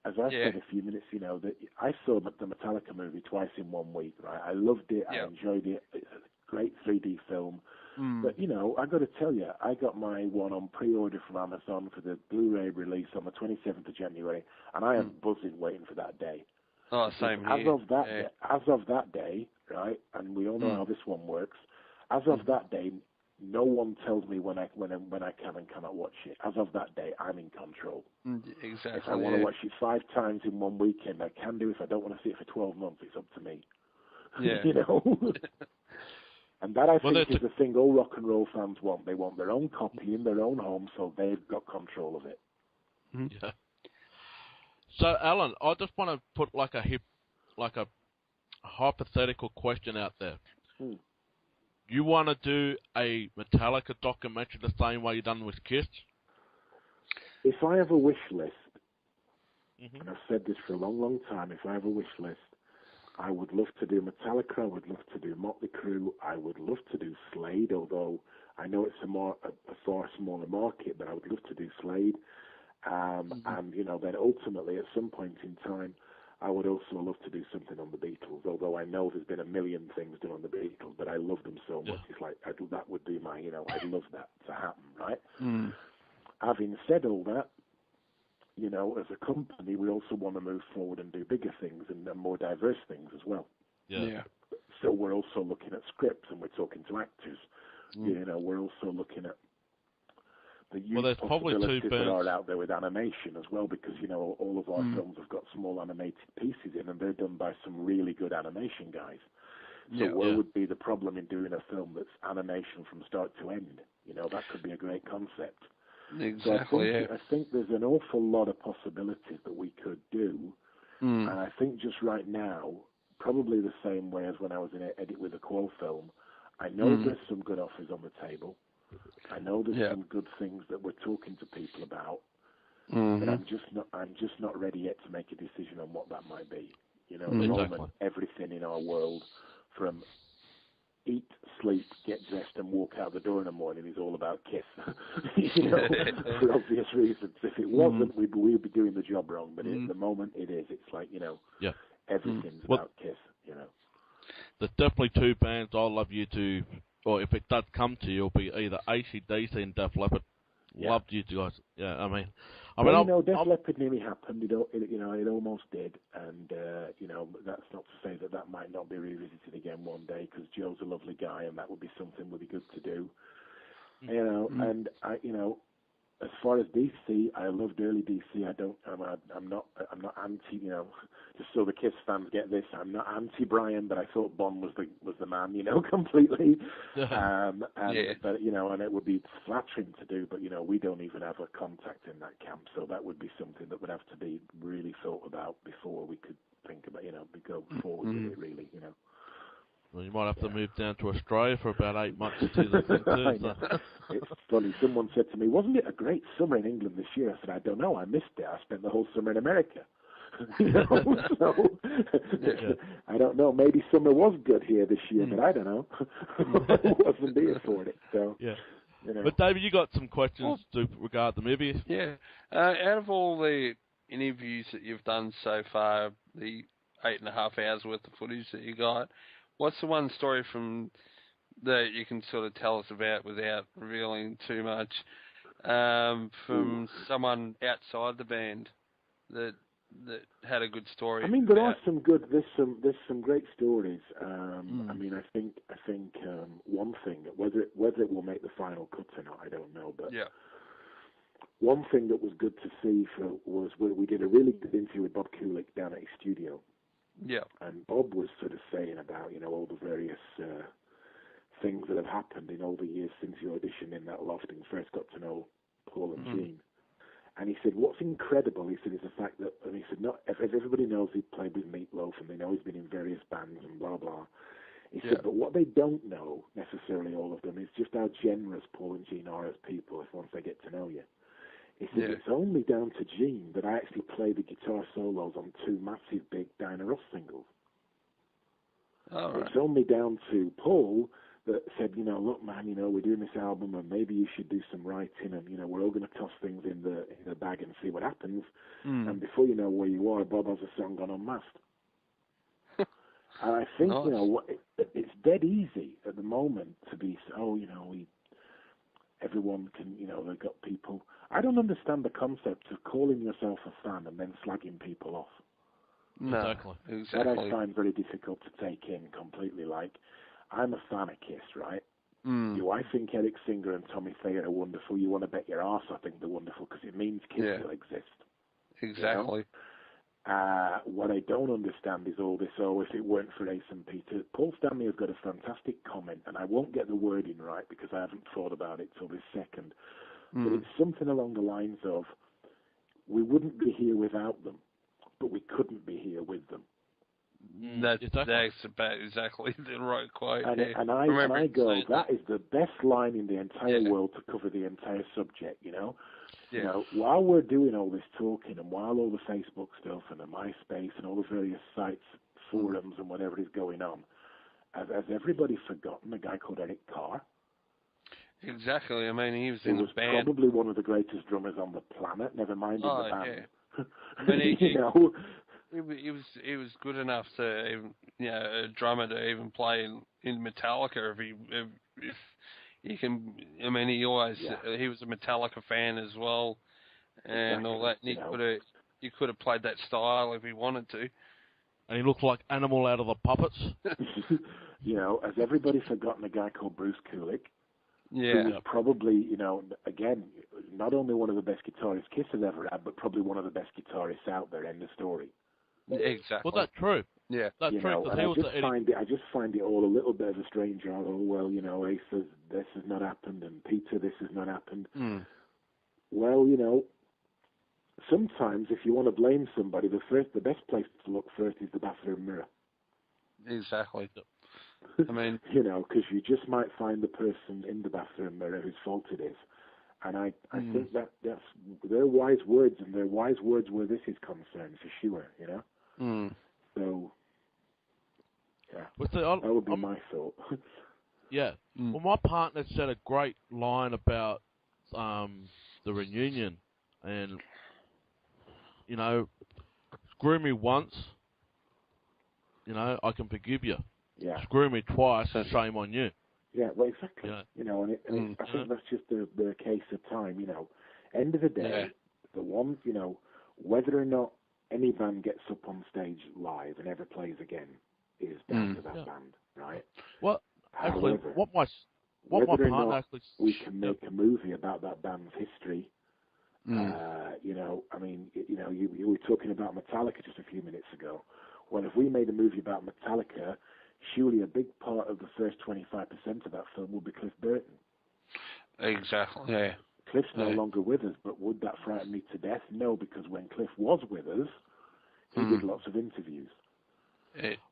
as I said a few minutes, that I saw the Metallica movie twice in 1 week. Right, I loved it. I enjoyed it. It's a great 3D film. But I got to tell you, I got my one on pre-order from Amazon for the Blu-ray release on the 27th of January, and I am buzzing waiting for that day. Oh, same here. As of that day, right, and we all know how this one works. As of that day, no one tells me when I can and cannot watch it. As of that day, I'm in control. Exactly. If I want to watch it 5 times in 1 weekend, I can do. If I don't want to see it for 12 months, it's up to me. Yeah. And that, I think, is the thing all rock and roll fans want. They want their own copy in their own home, so they've got control of it. Yeah. So, Alan, I just want to put like a hypothetical question out there. You want to do a Metallica documentary the same way you done with KISS? If I have a wish list, and I've said this for a long, long time, if I have a wish list, I would love to do Metallica, I would love to do Motley Crue, I would love to do Slade, although I know it's a far smaller market, but I would love to do Slade. And, then ultimately, at some point in time, I would also love to do something on the Beatles, although I know there's been a million things done on the Beatles, but I love them so much. It's like, that would be my, I'd love that to happen, right? Having said all that, as a company, we also want to move forward and do bigger things and more diverse things as well. Yeah. So we're also looking at scripts and we're talking to actors. We're also looking at the huge possibilities that are out there with animation as well, because, all of our films have got small animated pieces in, and they're done by some really good animation guys. So where would be the problem in doing a film that's animation from start to end? That could be a great concept. Exactly. So I think there's an awful lot of possibilities that we could do, and I think just right now, probably the same way as when I was in Edit with a Quo film, I know there's some good offers on the table. I know there's some good things that we're talking to people about, but I'm just not ready yet to make a decision on what that might be. At the moment, everything in our world, from eat, sleep, get dressed, and walk out the door in the morning is all about KISS. For obvious reasons. If it wasn't, we'd be doing the job wrong. But at the moment, it is. It's like everything's about KISS. There's definitely 2 bands I'd love you to, or if it does come to you, it'll be either AC/DC and Def Leppard. Loved you guys. Yeah, Def Leppard nearly happened. It almost did, and that's not to say that might not be revisited again one day, because Joe's a lovely guy, and that would be something really good to do. And as far as DC, I loved early DC. I'm not anti. Just so the KISS fans get this, I'm not anti Brian, but I thought Bon was the man. Completely. But and it would be flattering to do, but we don't even have a contact in that camp, so that would be something that would have to be really thought about before we could think about go forward with it. Really, Well, you might have to move down to Australia for about 8 months to see the thing too. It's funny. Someone said to me, "Wasn't it a great summer in England this year?" I said, "I don't know. I missed it. I spent the whole summer in America." So I don't know. Maybe summer was good here this year, but I don't know. I wasn't here for it. So You know. But David, you got some questions to regard the movie? Yeah. Out of all the interviews that you've done so far, the 8.5 hours worth of footage that you got, what's the one story from that you can sort of tell us about without revealing too much, from someone outside the band that had a good story? I mean, there are some good. There's some great stories. I mean, I think one thing, whether it will make the final cut or not, I don't know. But one thing that was good to see was we did a really good interview with Bob Kulick down at his studio. Yeah. And Bob was sort of saying about all the various things that have happened in all the years since you auditioned in that loft and first got to know Paul and Gene. And he said, what's incredible, he said, is the fact that, and he said, not everybody knows he played with Meatloaf and they know he's been in various bands and blah, blah. He said, but what they don't know, necessarily all of them, is just how generous Paul and Gene are as people once they get to know you. He said, it's only down to Gene that I actually play the guitar solos on 2 massive big Diana Ross singles. It's only down to Paul that said, look, man, we're doing this album and maybe you should do some writing and, we're all going to toss things in the bag and see what happens. And before you know where you are, Bob has a song on Unmasked. And I think, it's dead easy at the moment to be, everyone can, they've got people. I don't understand the concept of calling yourself a fan and then slagging people off. No, Exactly. That I find very difficult to take in completely. Like, I'm a fan of KISS, right? Do I think Eric Singer and Tommy Thayer are wonderful? You want to bet your arse I think they're wonderful because it means KISS still exist. Exactly. What I don't understand is all this, if it weren't for Ace and Peter. Paul Stanley has got a fantastic comment, and I won't get the wording right because I haven't thought about it till this second. But it's something along the lines of, we wouldn't be here without them, but we couldn't be here with them. That's about exactly the right quote. And I go, that is the best line in the entire world to cover the entire subject, while we're doing all this talking and while all the Facebook stuff and the MySpace and all the various sites, forums and whatever is going on, has everybody forgotten a guy called Eric Carr? Exactly. I mean, he was in the band. He was probably one of the greatest drummers on the planet, never mind in the band. Yeah. I mean, he was good enough to even, a drummer to even play in Metallica if he can. I mean, he always he was a Metallica fan as well, and all that. And he could have played that style if he wanted to. And he looked like Animal out of the Puppets. Has everybody forgotten a guy called Bruce Kulick? Yeah. Who was probably, again, not only one of the best guitarists KISS has ever had, but probably one of the best guitarists out there. End of story. Exactly. Well, that's true. Yeah, that's true. I just find it all a little bit of a strange. Ace says this has not happened, and Peter, this has not happened. Well, sometimes if you want to blame somebody, the best place to look first is the bathroom mirror. Exactly. I mean, because you just might find the person in the bathroom mirror whose fault it is. And I think that's they're wise words, and they're wise words where this is concerned, for sure, So, that would be my thought. Yeah. Well, my partner said a great line about the reunion, and, screw me once, I can forgive you. Yeah. Screw me twice, shame on you. Yeah, well, exactly. I think that's just the case of time. End of the day, the one, whether or not any band gets up on stage live and ever plays again is down to that band, right? Well, actually, However, what my partner actually, we can make a movie about that band's history. I mean, you were talking about Metallica just a few minutes ago. Well, if we made a movie about Metallica, surely a big part of the first 25% of that film would be Cliff Burton. Exactly. Yeah. Cliff's no longer with us, but would that frighten me to death? No, because when Cliff was with us, he did lots of interviews.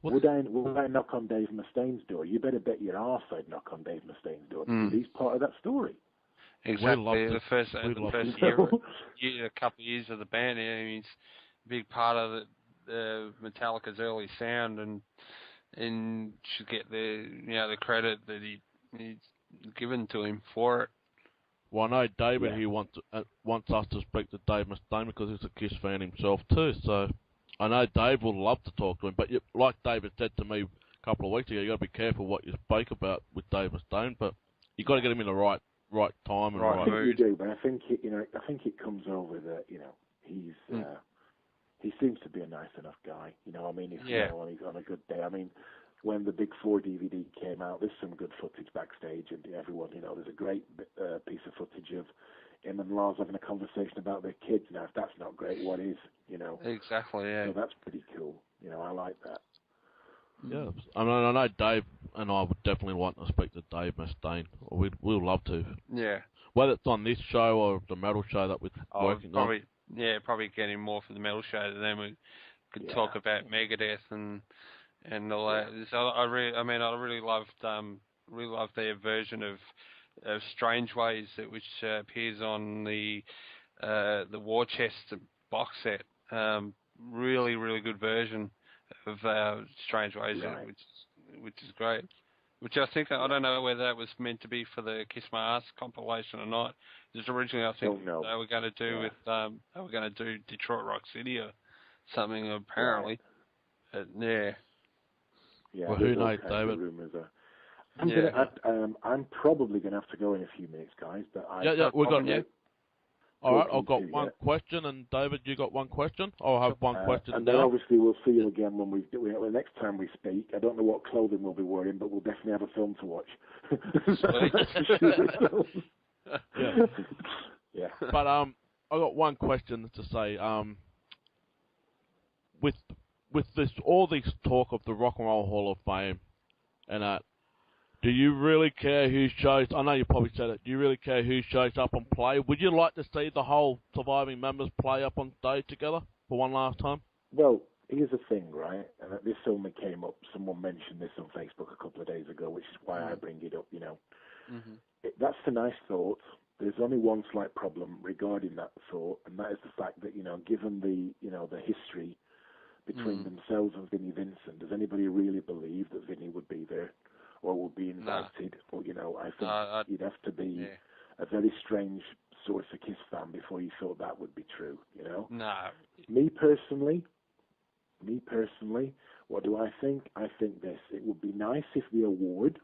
Would I knock on Dave Mustaine's door? You better bet your arse I'd knock on Dave Mustaine's door because he's part of that story. Exactly. The first year, a couple of years of the band, he's a big part of Metallica's early sound, and should get the credit that he's given to him for it. Well, I know David, Yeah. he wants us to speak to Dave Mustaine because he's a KISS fan himself too, so I know Dave would love to talk to him, but like David said to me a couple of weeks ago, you got to be careful what you speak about with Dave Mustaine, but you got to get him in the right time and right. I think you do, but I think it comes over that he's he seems to be a nice enough guy. If when he's on a good day. I mean, when the Big 4 DVD came out, there's some good footage backstage, and everyone, there's a great piece of footage of him and Lars having a conversation about their kids. Now, if that's not great, what is? Exactly, yeah. So that's pretty cool. I like that. Yeah, I mean, I know Dave and I would definitely want to speak to Dave Mustaine. We'd love to. Yeah. Whether it's on this show or the metal show that we're working on. Yeah, probably getting more for the metal show. Then we could talk about Megadeth and all that. So I really loved their version of Strange Ways, which appears on the War Chest box set. Really, really good version of Strange Ways, which is great. Which I think, I don't know whether that was meant to be for the Kiss My Ass compilation or not. Just originally, I think they were going to do they were going to do Detroit Rock City or something, apparently. Yeah. Well, who knows, David? I'm probably going to have to go in a few minutes, guys. But we got. All right, I've got one question, and David, you got one question? I'll have one question. And then obviously we'll see you again when the next time we speak. I don't know what clothing we'll be wearing, but we'll definitely have a film to watch. Yeah. But I got one question to say. With all this talk of the Rock and Roll Hall of Fame, and that. Do you really care who shows? I know you probably said it. Do you really care who shows up and play? Would you like to see the whole surviving members play up on stage together for one last time? Well, here's the thing, right? And this only came up. Someone mentioned this on Facebook a couple of days ago, which is why I bring it up. That's a nice thought. There's only one slight problem regarding that thought, and that is the fact that given the history between themselves and Vinnie Vincent, does anybody really believe that Vinnie would be there? Or would be invited, or I think you'd have to be a very strange source of KISS fan before you thought that would be true. No. Me personally, what do I think? I think this: it would be nice if the award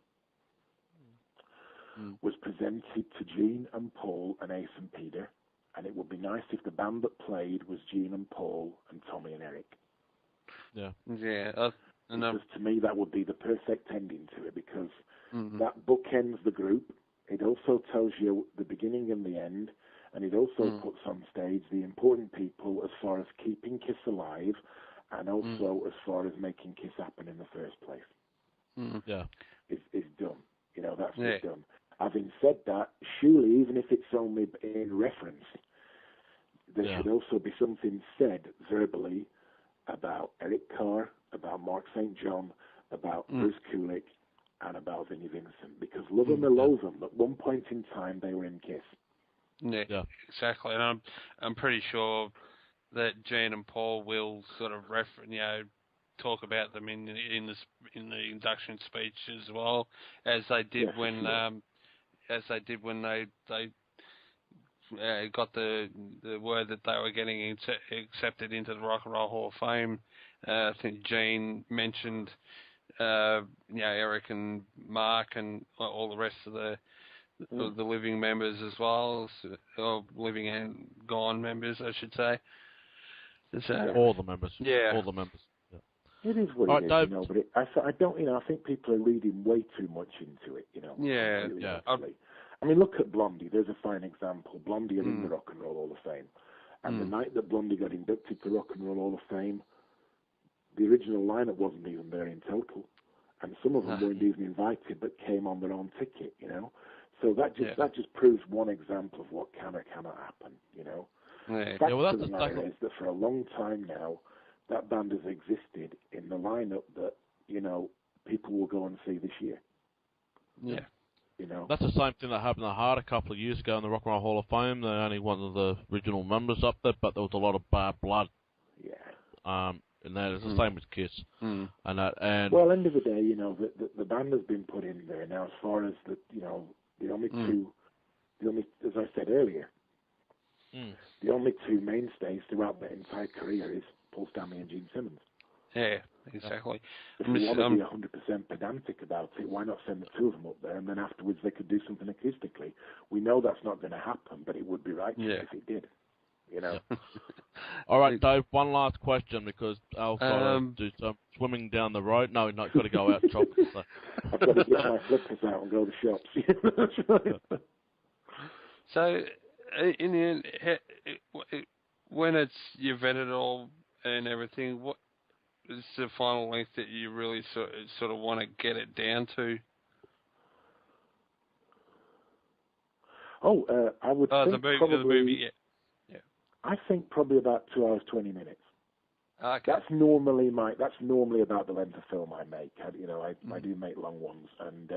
was presented to Gene and Paul and Ace and Peter, and it would be nice if the band that played was Gene and Paul and Tommy and Eric. Yeah. Because to me that would be the perfect ending to it, because that bookends the group. It also tells you the beginning and the end, and it also puts on stage the important people as far as keeping KISS alive, and also as far as making KISS happen in the first place. Yeah, it's done. That's just done. Having said that, surely even if it's only in reference, there should also be something said verbally about Eric Carr, about Mark St. John, about Bruce Kulick, and about Vinnie Vincent. Because love them or loathe them, at one point in time they were in KISS. Yeah, exactly. And I'm pretty sure that Gene and Paul will sort of talk about them in the induction speech as well, as they did when they got the word that they were getting accepted into the Rock and Roll Hall of Fame. I think Gene mentioned, Eric and Mark and all the rest of the living members as well, or living and gone members, I should say. All the members. Yeah. All the members. Yeah. It is what it is, but I don't, I think people are reading way too much into it, Yeah. I mean, look at Blondie. There's a fine example. Blondie are in the Rock and Roll Hall of Fame. And the night that Blondie got inducted to Rock and Roll Hall of Fame, the original lineup wasn't even there in total. And some of them weren't even invited, but came on their own ticket, So that just proves one example of what can or cannot happen, The fact of the matter is that for a long time now, that band has existed in the lineup that, people will go and see this year. Yeah. That's the same thing that happened at Heart a couple of years ago in the Rock and Roll Hall of Fame. They're only one of the original members up there, but there was a lot of bad blood. Yeah. And that is the same with KISS. Well, end of the day, the band has been put in there now. As far as the only two as I said earlier, Mm. the only two mainstays throughout the entire career is Paul Stanley and Gene Simmons. Yeah, exactly. If we want to be 100% pedantic about it, why not send the two of them up there, and then afterwards they could do something acoustically? We know that's not going to happen, but it would be right if it did. You know. Yeah. All right, Dave. One last question because I'll got to do some swimming down the road. No, not got to go out shopping. So. I've got to get my flippers out and go to the shops. That's right. So, in the end, when you've vetted it all and everything, what is the final length that you really sort of want to get it down to? I would think probably. The movie, yeah. I think probably about 2 hours 20 minutes. Okay. That's normally about the length of film I make. I do make long ones, and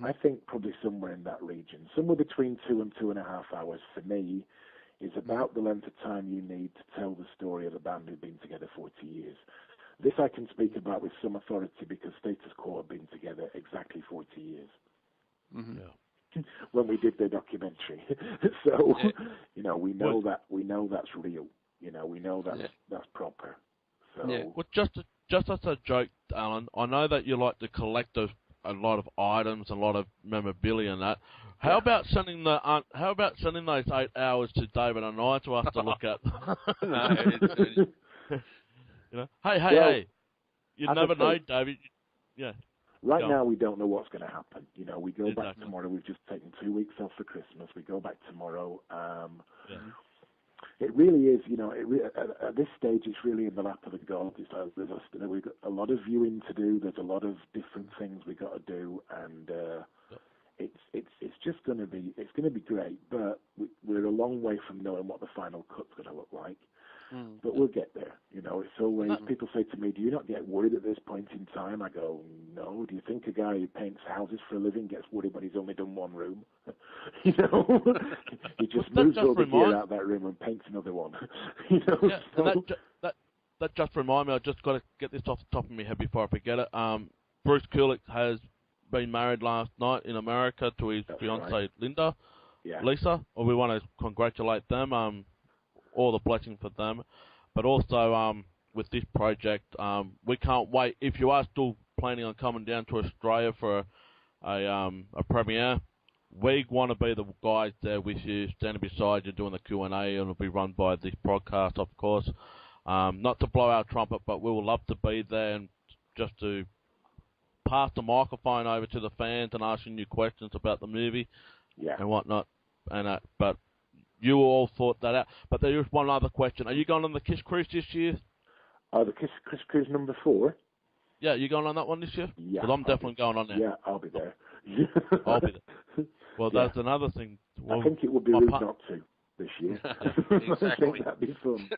I think probably somewhere in that region, somewhere between 2 and 2.5 hours for me, is about the length of time you need to tell the story of a band who've been together 40 years. This I can speak about with some authority because Status Quo have been together exactly 40 years. Mm-hmm. Yeah. When we did the documentary, so we know that's real. We know that's proper. So well, just as a joke, Alan, I know that you like to collect a lot of items, a lot of memorabilia, and that. How about sending those 8 hours to David and I to us to look at? No, hey, you never know, David. Yeah. Right now, we don't know what's going to happen. We go back tomorrow. We've just taken 2 weeks off for Christmas. We go back tomorrow. It really is, at this stage, it's really in the lap of the gods. We've got a lot of viewing to do. There's a lot of different things we got to do, and it's just going to be great. But we're a long way from knowing what the final cut's going to look like. But we'll get there. It's always, people say to me, do you not get worried at this point in time? I go, no. Do you think a guy who paints houses for a living gets worried when he's only done one room? He just moves all the gear out of that room and paints another one. That just reminds me, I just got to get this off the top of my head before I forget it. Bruce Kulick has been married last night in America to his fiancée, Linda, Lisa. Well, we want to congratulate them. All the blessings for them, but also with this project, we can't wait. If you are still planning on coming down to Australia for a premiere, we want to be the guys there with you, standing beside you, doing the Q&A, and it'll be run by this broadcast, of course. Not to blow our trumpet, but we will love to be there and just to pass the microphone over to the fans and asking you questions about the movie and whatnot. And but you all thought that out. But there is one other question. Are you going on the KISS cruise this year? The KISS cruise number 4? Yeah, you going on that one this year? Yeah. Because I'm definitely going on there. Yeah, I'll be there. I'll be there. Well, that's another thing. Well, I think it would be rude not to this year. Exactly. I think that'd be fun.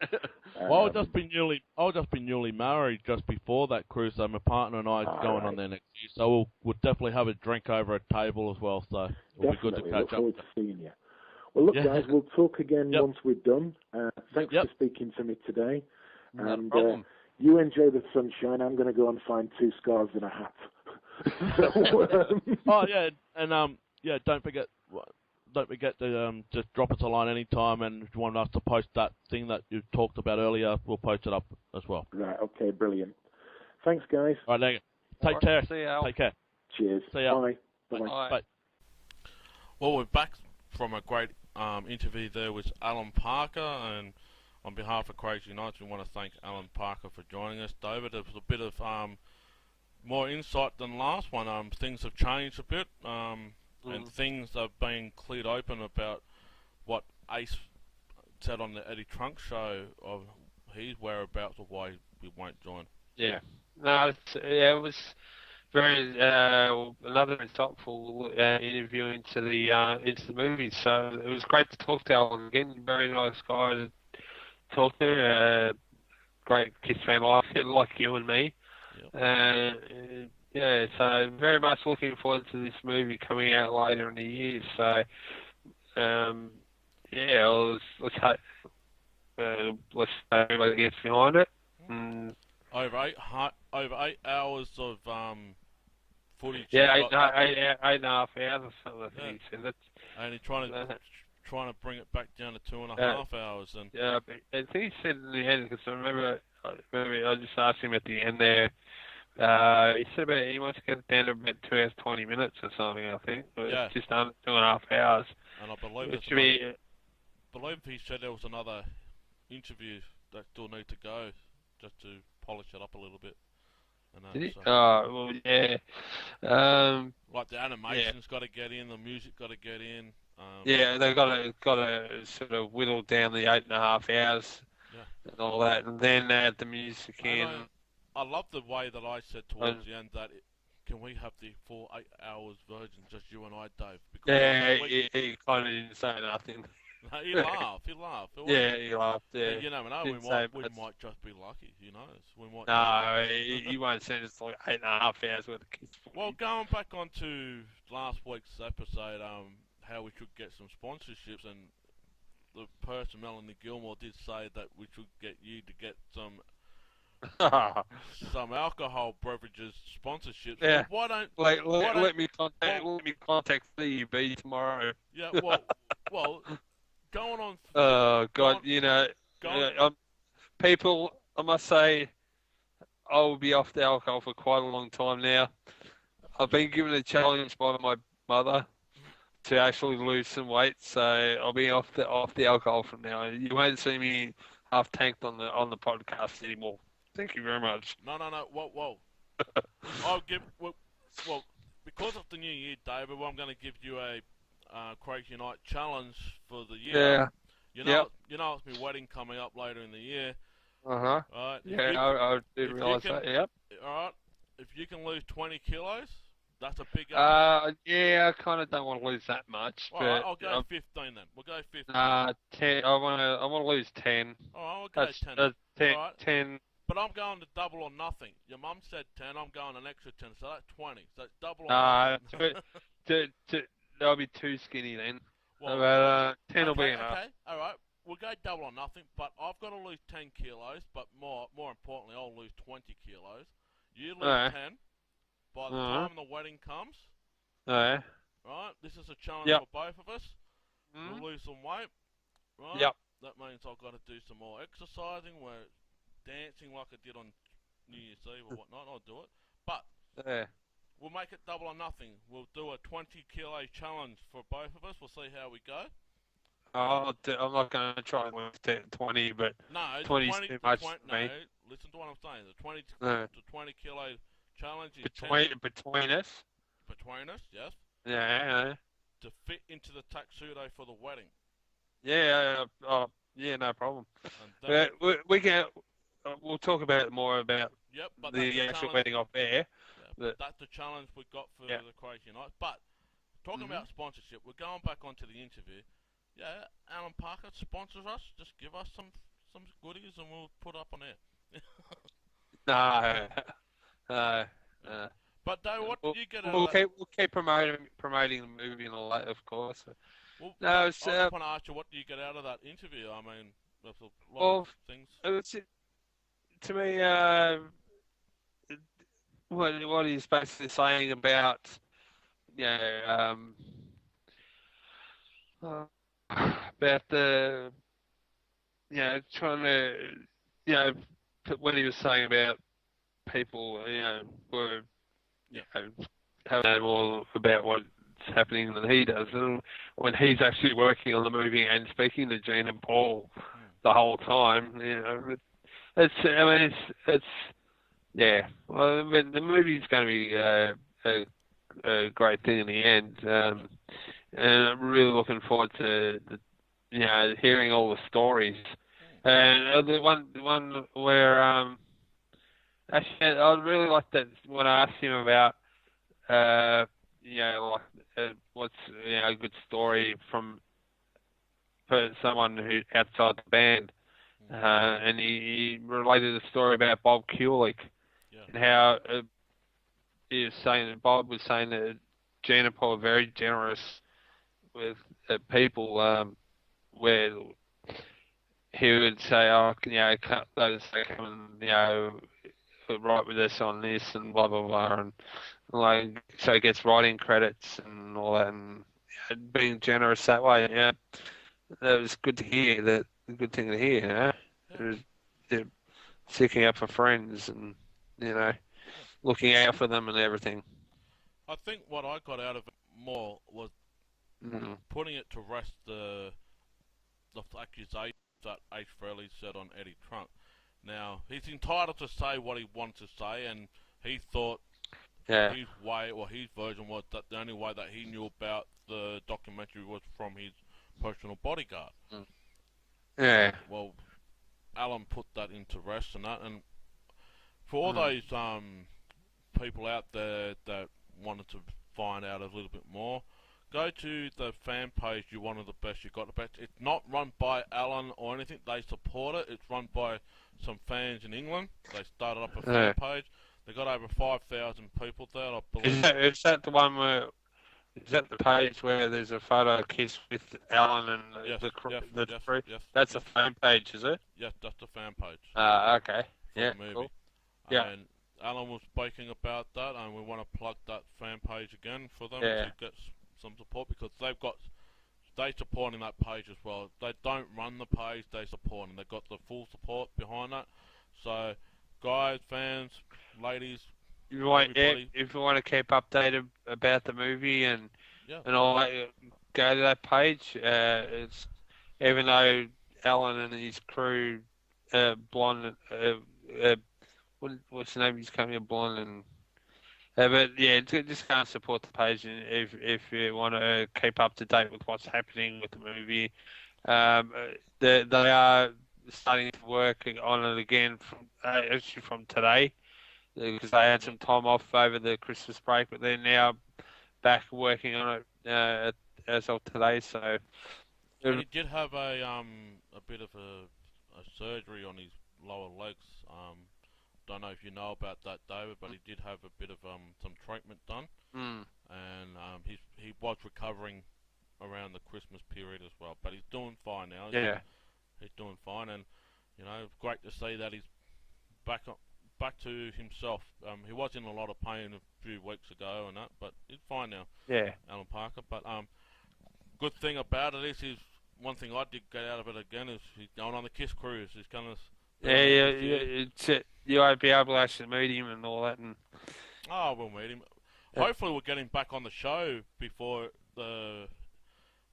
Well, I'll just be newly married just before that cruise, so my partner and I are going on there next year. So we'll definitely have a drink over a table as well. So it'll be good to catch Look up. forward to seeing you. Well, look, guys, we'll talk again once we're done. Thanks for speaking to me today. No problem. You enjoy the sunshine. I'm going to go and find 2 scarves and a hat. Oh, yeah, and don't forget to just drop us a line anytime, and if you want us to post that thing that you talked about earlier, we'll post it up as well. Right, okay, brilliant. Thanks, guys. All right, take care. See you, Al. Take care. Cheers. See ya. Bye. Bye. Well, we're back from a great interview there with Alan Parker, and on behalf of Crazy Nights, we want to thank Alan Parker for joining us. David, there was a bit of more insight than last one. Things have changed a bit, and things are being cleared open about what Ace said on the Eddie Trunk show of his whereabouts or why he won't join. Yeah. No, it was very another insightful interview into the movie. So it was great to talk to Alan again. Very nice guy to talk to. Great KISS fan like you and me. Yep. So very much looking forward to this movie coming out later in the year. So let's hope everybody gets behind it. Over 8 hours of footage. Yeah, he's got eight and a half hours or something. I think he said that. and he's trying to bring it back down to 2.5 hours. And yeah, but I think he said in the end, because I remember I just asked him at the end there. He said about he wants to get it down to about 2 hours 20 minutes or something. I think it's just under 2.5 hours. And I believe he said there was another interview that still need to go just to polish it up a little bit. Did it? So, Oh, well, yeah. like the animation's got to get in, the music got to get in. Yeah, they got to sort of whittle down the 8.5 hours and all that, and then add the music in. I love the way that I said towards the end that can we have the full 8 hours version, just you and I, Dave? Because he kind of didn't say nothing. No, he laughed. He laughed. Yeah. You never know. We might just be lucky. Who knows? We might. No, he won't send us like 8.5 hours worth of kids. Well, going back onto last week's episode, how we should get some sponsorships, and the person Melanie Gilmore did say that we should get you to get some alcohol beverages sponsorships. Yeah. Well, let me contact CUB tomorrow. Yeah. Well. Going on. Oh God, people. I must say, I will be off the alcohol for quite a long time now. I've been given a challenge by my mother to actually lose some weight, so I'll be off the alcohol from now. You won't see me half tanked on the podcast anymore. Thank you very much. No. Whoa. Because of the new year, David, I'm going to give you a Crazy Night challenge for the year. Yeah. You know it's my wedding coming up later in the year. Right. I did realise that. Yep. Alright. If you can lose 20 kilos, that's a big yeah, I kind of don't want to lose that much. Alright, I'll go 15 then. We'll go 15. 10. I want to lose 10. Alright, I'll go 10. 10. Right. 10. But I'm going to double or nothing. Your mum said 10. I'm going an extra 10, so that's 20. So it's double or nothing. That'll be too skinny then. Well, 10 will be enough. Okay, alright. We'll go double or nothing, but I've got to lose 10 kilos, but more importantly, I'll lose 20 kilos. You lose 10. By the time the wedding comes, right, this is a challenge for both of us. We'll lose some weight, right? Yep. That means I've got to do some more exercising, where dancing like I did on New Year's Eve or whatnot, I'll do it. But we'll make it double or nothing. We'll do a 20-kilo challenge for both of us. We'll see how we go. I'm not going to try and lose 20, but no, 20 is too much for me. No, listen to what I'm saying. The 20-kilo challenge is between us. Between us, yes. Yeah. To fit into the tuxedo for the wedding. Yeah. No problem. We can. We'll talk about more about the actual wedding off air. Yeah, that's the challenge we got for the Crazy Night. But talking about sponsorship, we're going back onto the interview. Yeah, Alan Parker sponsors us. Just give us some goodies and we'll put up on air. No. But Dave, what did you get out of that? We'll keep promoting the movie and all that, of course. Well, I just want to ask you, what do you get out of that interview? I mean, there's a lot of things. To me, what he's basically saying about, about the, trying to, when he was saying about people, were, having more about what's happening than he does, and when he's actually working on the movie and speaking to Gene and Paul the whole time, Well, the movie's going to be a great thing in the end, and I'm really looking forward to hearing all the stories. And the one where actually I really like that when I asked him about what's a good story for someone who's outside the band. And he related a story about Bob Kulick and how Bob was saying that Gene and Paul are very generous with people, where he would say, "Oh, come and put right with us on this and blah blah blah, and like so it gets writing credits and all that, and being generous that way. Yeah, that was good to hear. That a good thing to hear. You know, it was, they're sticking up for friends and looking out for them and everything. I think what I got out of it more was putting it to rest the accusation that H. Frehley said on Eddie Trunk. Now, he's entitled to say what he wants to say, and he thought his way, or his version was that the only way that he knew about the documentary was from his personal bodyguard. Yeah. Well, Alan put that into rest and that, and for all those people out there that wanted to find out a little bit more, go to the fan page, You Wanted the Best, You Got the Best. It's not run by Alan or anything. They support it. It's run by some fans in England. They started up a fan page. They got over 5,000 people there, I believe. Is that the one where? Is that the page where there's a photo of Kiss with Alan and the crew? Yes. That's a fan page, is it? Yes, that's the fan page. Okay. Yeah, movie. Cool. Yeah. And Alan was speaking about that, and we want to plug that fan page again for them to get some support, because they supporting that page as well. They don't run the page, they support them. They've got the full support behind that. So, guys, fans, ladies, if you want to keep updated about the movie and all that, go to that page. It's even though Alan and his crew, blonde, what's the name? He's coming in blonde and. But yeah, just go and support the page, and if you want to keep up to date with what's happening with the movie. They are starting to work on it again actually from today, because they had some time off over the Christmas break, but they're now back working on it as of today. So and he did have a bit of a surgery on his lower legs. Don't know if you know about that, David, but he did have a bit of some treatment done, and he was recovering around the Christmas period as well. But he's doing fine now. He's doing fine, and great to see that he's back to himself. He was in a lot of pain a few weeks ago and that, but he's fine now. Yeah, Alan Parker. But good thing about it is one thing I did get out of it again is he's going on the KISS cruise. He's going to. You won't be able to actually meet him and all that. We'll meet him. Hopefully we'll get him back on the show before by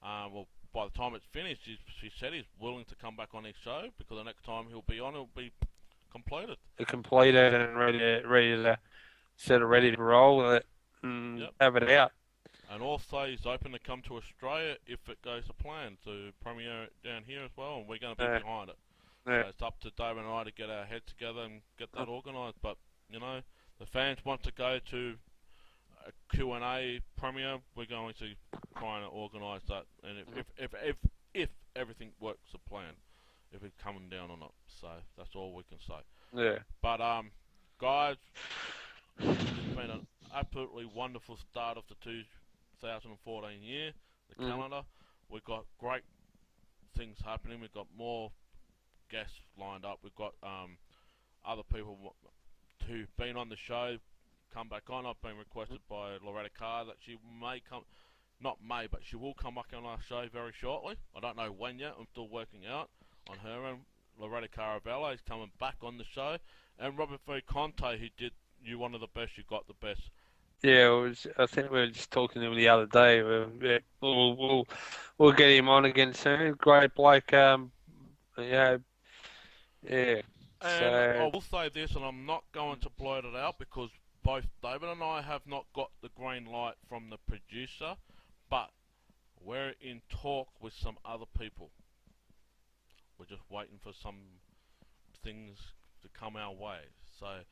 the time it's finished. He said he's willing to come back on his show, because the next time he'll be on, it'll be completed. Completed and ready to roll with it and have it out. And also he's open to come to Australia if it goes to plan, to premiere it down here as well, and we're going to be behind it. So it's up to David and I to get our heads together and get that organised. But, the fans want to go to a Q&A premiere, we're going to try and organise that. And if everything works to plan, if it's coming down or not. So that's all we can say. Yeah. But, guys, it's been an absolutely wonderful start of the 2014 year, the calendar. We've got great things happening. We've got more guests lined up. We've got other people who've been on the show come back on. I've been requested by Loretta Carr that she may come, not may, but she will come back on our show very shortly. I don't know when yet. I'm still working out on her. And Loretta Caravella is coming back on the show. And Robert V. Conte, who did You Wanted the Best, You Got the Best. Yeah, I think we were just talking to him the other day. We'll get him on again soon. Great bloke. Yeah. And I will say this, and I'm not going to blurt it out, because both David and I have not got the green light from the producer, but we're in talk with some other people. We're just waiting for some things to come our way. So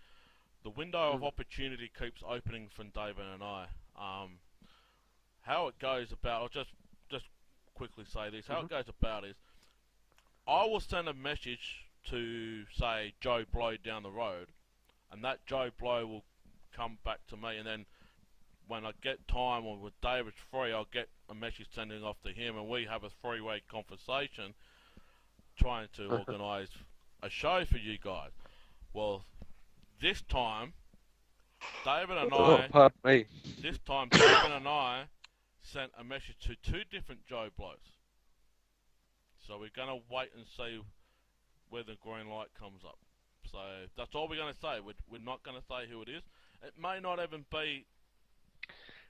the window of opportunity keeps opening for David and I. How it goes about, I'll just quickly say this. How it goes about is, I will send a message to, say, Joe Blow down the road, and that Joe Blow will come back to me, and then when I get time, or when David's free, I'll get a message sending off to him, and we have a three-way conversation trying to organise a show for you guys. Well, this time, David and Oh, I, pardon me. this time David and I sent a message to two different Joe blokes. So we're gonna wait and see where the green light comes up. So that's all we're gonna say. We're not gonna say who it is. It may not even be.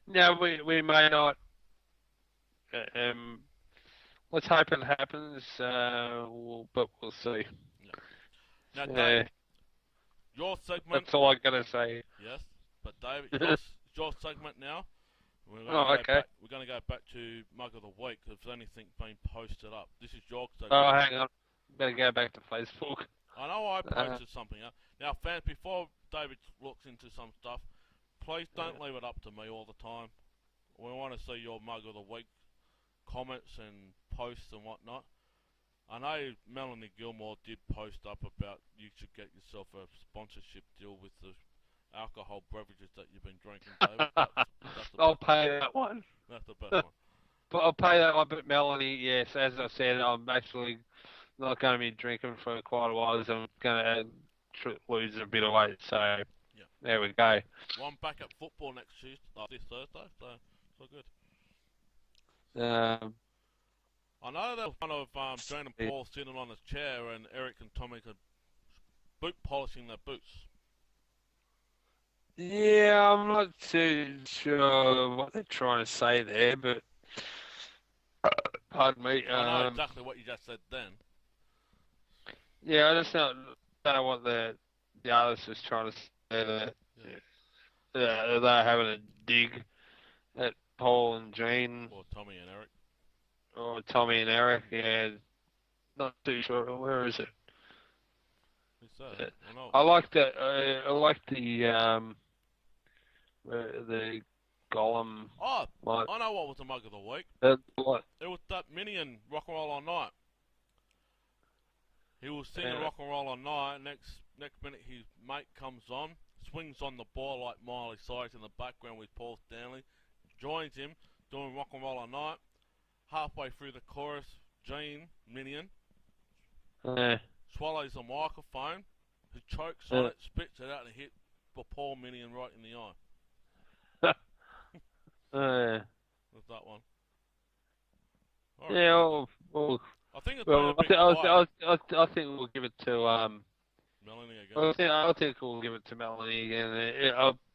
No, we may not. Let's hope it happens. But we'll see. Now, Dave, your segment. That's all I gotta say. Yes, but David, your segment now. We're gonna go back to Mug of the Week if there's anything being posted up. This is your segment. Oh, hang on. Better go back to Facebook. I know I posted something up. Now, fans, before David looks into some stuff, please don't leave it up to me all the time. We want to see your Mug of the Week comments and posts and whatnot. I know Melanie Gilmore did post up about you should get yourself a sponsorship deal with the alcohol beverages that you've been drinking, David. I'll pay that one. That's the best one. But I'll pay that one. But Melanie, yes, as I said, I'm actually not going to be drinking for quite a while, so I'm going to lose a bit of weight. So there we go. Well, I'm back at football this Thursday, so it's all good. I know there was one of Jane and Paul sitting on his chair, and Eric and Tommy could boot polishing their boots. Yeah, I'm not too sure what they're trying to say there, but pardon me. I know exactly what you just said then. Yeah, I just don't know what the artist was trying to say there. They're having a dig at Paul and Jean. Or Tommy and Eric. Or Tommy and Eric, yeah. Not too sure. Where is it? I like the Gollum. Oh, I know what was the Mug of the Week. What? It was that Minion Rock and Roll All Night. He was singing Rock and Roll All Night. Next minute, his mate comes on, swings on the ball like Miley Cyrus in the background with Paul Stanley, joins him doing Rock and Roll All Night. Halfway through the chorus, Gene Minion swallows the microphone. He chokes on it, spits it out, and hit Paul Minion right in the eye. With that one. Right. Yeah, well, I think it's I think we'll give it to Melanie again. I think we'll give it to Melanie again.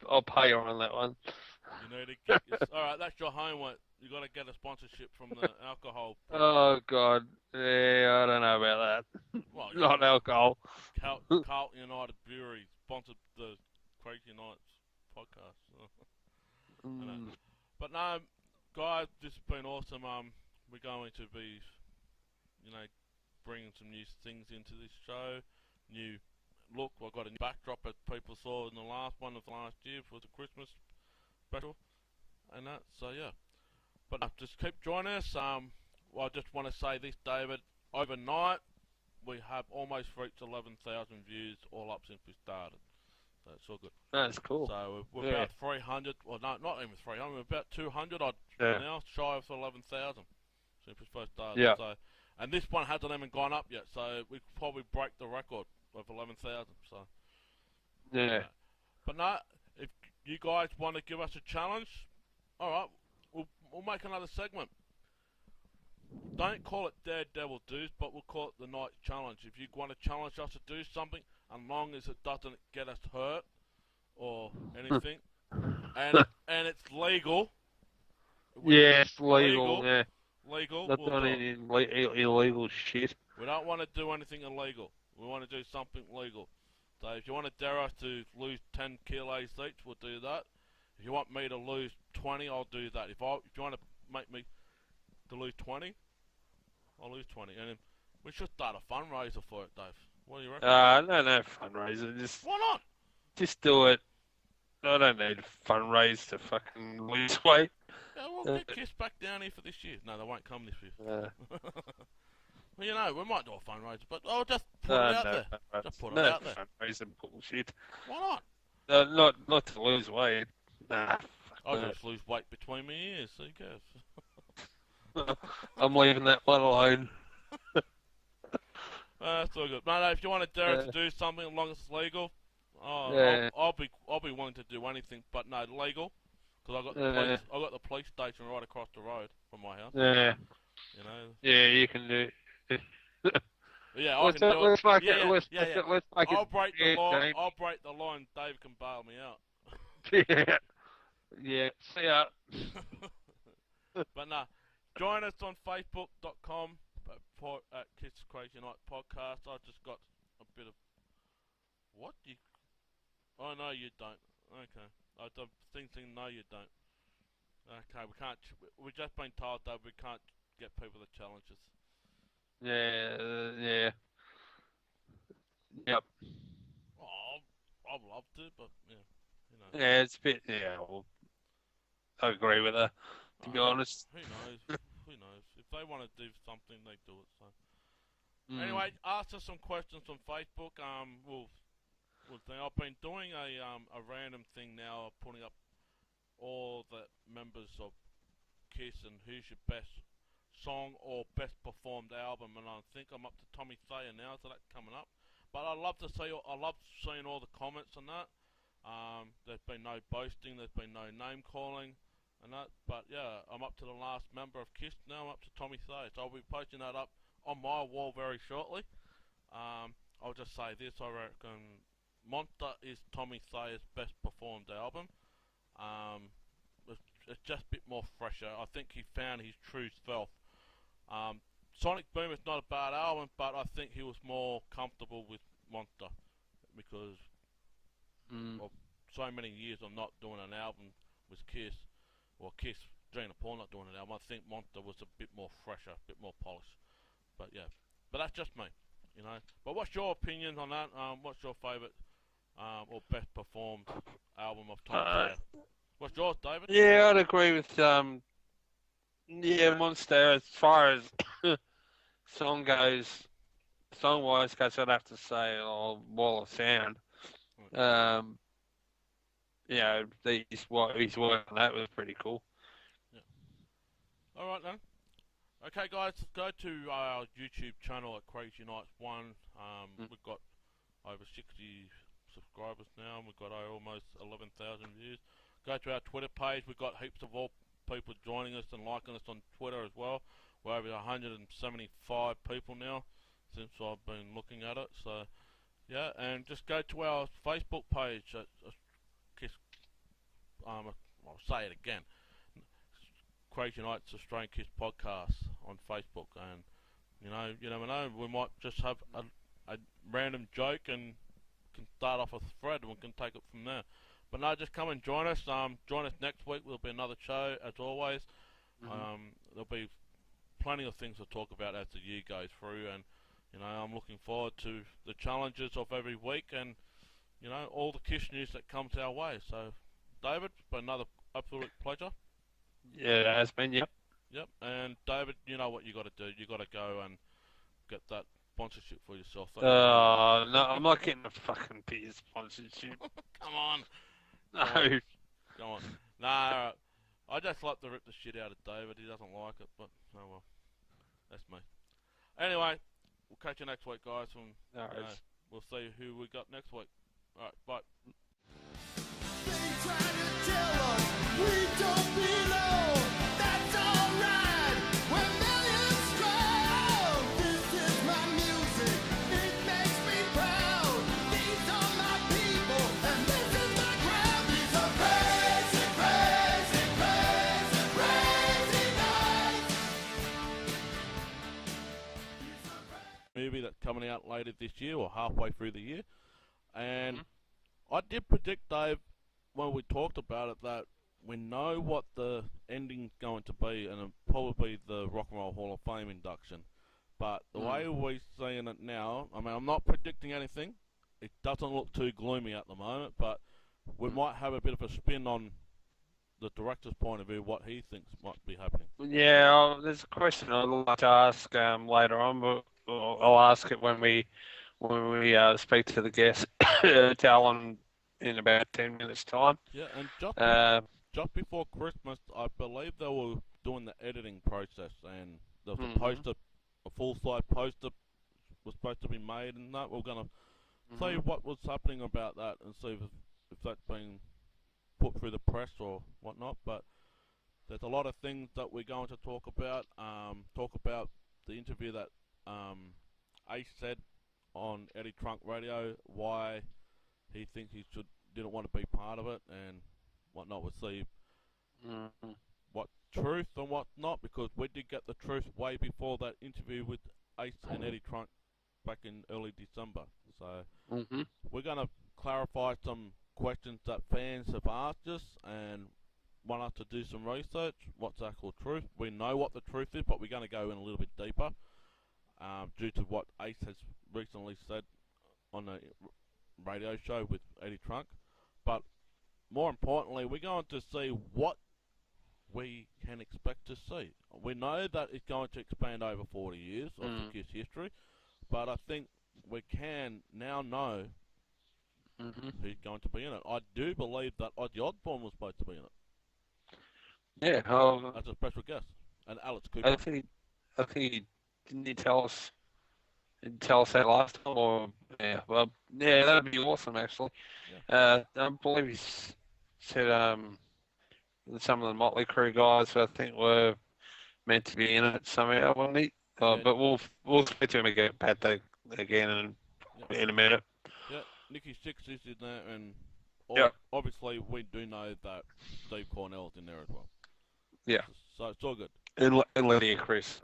I'll pay her on that one. You need to get all right. That's your homework. You got to get a sponsorship from the alcohol. Oh God, yeah, I don't know about that. Well, not alcohol. Carlton United Brewery sponsored the Crazy Nights podcast. But no, guys, this has been awesome. We're going to be, bringing some new things into this show. New look. I've got a new backdrop that people saw in the last one of last year for the Christmas special, and that. So yeah. But just keep joining us. I just want to say this, David. Overnight, we have almost reached 11,000 views all up since we started. So it's all good. That's cool. So we're about 300. Well, no, not even 300. We're about 200 odd now, shy of 11,000 since we first started. Yeah. So, and this one hasn't even gone up yet. So we probably break the record of 11,000. So. Yeah. But no, if you guys want to give us a challenge, all right. We'll make another segment. Don't call it Daredevil Dues, but we'll call it the Night Challenge. If you want to challenge us to do something, as long as it doesn't get us hurt or anything, and it's legal. Yeah, it's legal. Yeah. Legal. Not doing any illegal shit. We don't want to do anything illegal. We want to do something legal. So if you want to dare us to lose 10 kilos each, we'll do that. If you want me to lose 20, I'll do that. If you want to make me to lose 20, I'll lose 20. And then we should start a fundraiser for it, Dave. What do you reckon? No fundraiser. Why not? Just do it. I don't need a fundraise to fucking lose weight. Yeah, we'll get KISS back down here for this year. No, they won't come this year. Well, we might do a fundraiser, but I'll just put it out there. Just put it out there. Fundraising bullshit. Why not? Not to lose weight. Nah. I'll just lose weight between my ears, so who cares? I'm leaving that one alone. That's all good. No, if you want to dare to do something as long as it's legal, Yeah. I'll be willing to do anything, but no legal, because I got the police station right across the road from my house. Yeah. You know. Yeah, you can do. Yeah, I can do it. Let's make Yeah, it. yeah, Let's yeah, make yeah. it. Let's make I'll it. break the law. James. I'll break the law, and Dave can bail me out. Yeah. Yeah. See ya. But no, join us on Facebook.com at Kiss Crazy Night Podcast. I just got a bit of what you. Oh no, you don't. Okay, I don't think no, you don't. Okay, we can't. We've just been told that we can't get people the challenges. Yeah. Yeah. Yep. Oh, I'd love to, but yeah, you know. Yeah, it's a bit. Yeah. Well, I agree with her. To be honest. Who knows? Who knows? If they want to do something, they do it. So. Anyway, ask us some questions on Facebook. I've been doing a random thing now, of putting up all the members of Kiss and who's your best song or best performed album, and I think I'm up to Tommy Thayer now, so that's coming up. But I love seeing all the comments on that. There's been no boasting, there's been no name calling, and that. But yeah, I'm up to the last member of Kiss now. I'm up to Tommy Thayer, so I'll be posting that up on my wall very shortly. I'll just say this: I reckon Monster is Tommy Thayer's best performed album. It's just a bit more fresher. I think he found his true self. Sonic Boom is not a bad album, but I think he was more comfortable with Monster because of so many years of not doing an album with Kiss, or Kiss, Gina Paul not doing an album. I think Monster was a bit more fresher, a bit more polished. But yeah, but that's just me, you know. But what's your opinion on that? What's your favourite or best performed album of Tommy Thayer? What's yours, David? Yeah, I'd agree with Monster. As far as song wise goes, I'd have to say, Wall of Sound. His work on that was pretty cool. Yeah. All right then. Okay, guys, go to our YouTube channel at Crazy Nights 1. We've got over 60 subscribers now, and we've got almost 11,000 views. Go to our Twitter page. We've got heaps of people joining us and liking us on Twitter as well. We're over 175 people now since I've been looking at it. So, yeah, and just go to our Facebook page at Kiss. I'll say it again. Crazy Nights Australian Kiss Podcast on Facebook, and you never know, we might just have a random joke and can start off a thread and we can take it from there. But no, just come and join us. Join us next week. There'll be another show as always. There'll be plenty of things to talk about as the year goes through, and I'm looking forward to the challenges of every week and all the Kiss news that comes our way. So, David, it's been another absolute pleasure. Yeah, it has been, yep. Yep, and David, you know what you got to do. You got to go and get that sponsorship for yourself. No, I'm not getting a fucking beer sponsorship. Come on. No. Come on. Nah, I just like to rip the shit out of David. He doesn't like it, but oh well. That's me. Anyway, we'll catch you next week, guys. We'll see who we got next week. Alright, bye. They try to tell us we don't belong. That's alright. We're millions strong. This is my music. It makes me proud. These are my people, and this is my crowd. These are crazy, crazy, crazy, crazy nights. Movie that's coming out later this year or halfway through the year, and I did predict, Dave, when we talked about it, that we know what the ending's going to be, and probably the Rock and Roll Hall of Fame induction. But the way we're seeing it now, I mean, I'm not predicting anything. It doesn't look too gloomy at the moment, but we might have a bit of a spin on the director's point of view, what he thinks might be happening. Yeah, there's a question I'd like to ask later on, but I'll ask it when we speak to the guest, Talon, in about 10 minutes' time. Yeah, and just before Christmas, I believe they were doing the editing process, and there was a poster, a full-size poster was supposed to be made, and that we're gonna see what was happening about that and see if that's been put through the press or whatnot. But there's a lot of things that we're going to talk about. Talk about the interview that Ace said on Eddie Trunk Radio, why he thinks he didn't want to be part of it and whatnot. We'll see what truth and what not, because we did get the truth way before that interview with Ace and Eddie Trunk back in early December. So we're going to clarify some questions that fans have asked us and want us to do some research. What's the actual truth? We know what the truth is, but we're going to go in a little bit deeper due to what Ace has recently said on a radio show with Eddie Trunk. But more importantly, we're going to see what we can expect to see. We know that it's going to expand over 40 years of the KISS history, but I think we can now know who's going to be in it. I do believe that Ozzy Osbourne was supposed to be in it. Yeah. As a special guest. And Alex Cooper. I think he didn't tell us that last time, or that'd be awesome actually. I believe he said some of the Motley Crue guys I think were meant to be in it somehow, wasn't he? But we'll speak to him again in a minute. Yeah, Nikki Sixx is in there, and obviously we do know that Steve Cornell's in there as well. Yeah. So it's all good. And Lydia Chris.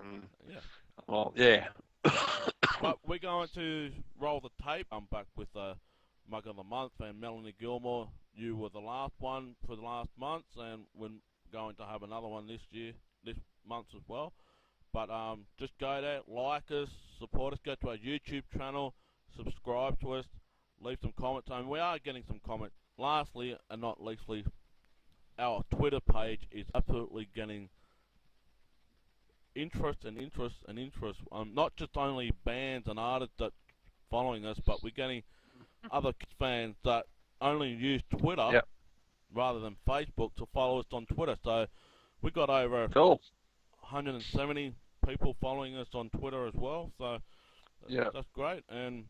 But we're going to roll the tape. I'm back with Mug of the Month and Melanie Gilmore. You were the last one for the last month, and we're going to have another one this month as well. But just go there, like us, support us, go to our YouTube channel, subscribe to us, leave some comments. I mean, we are getting some comments. Lastly, and not leastly, our Twitter page is absolutely getting interest. Not just only bands and artists that following us, but we're getting other fans that only use Twitter rather than Facebook to follow us on Twitter. So we got over 170 people following us on Twitter as well. So that's great. And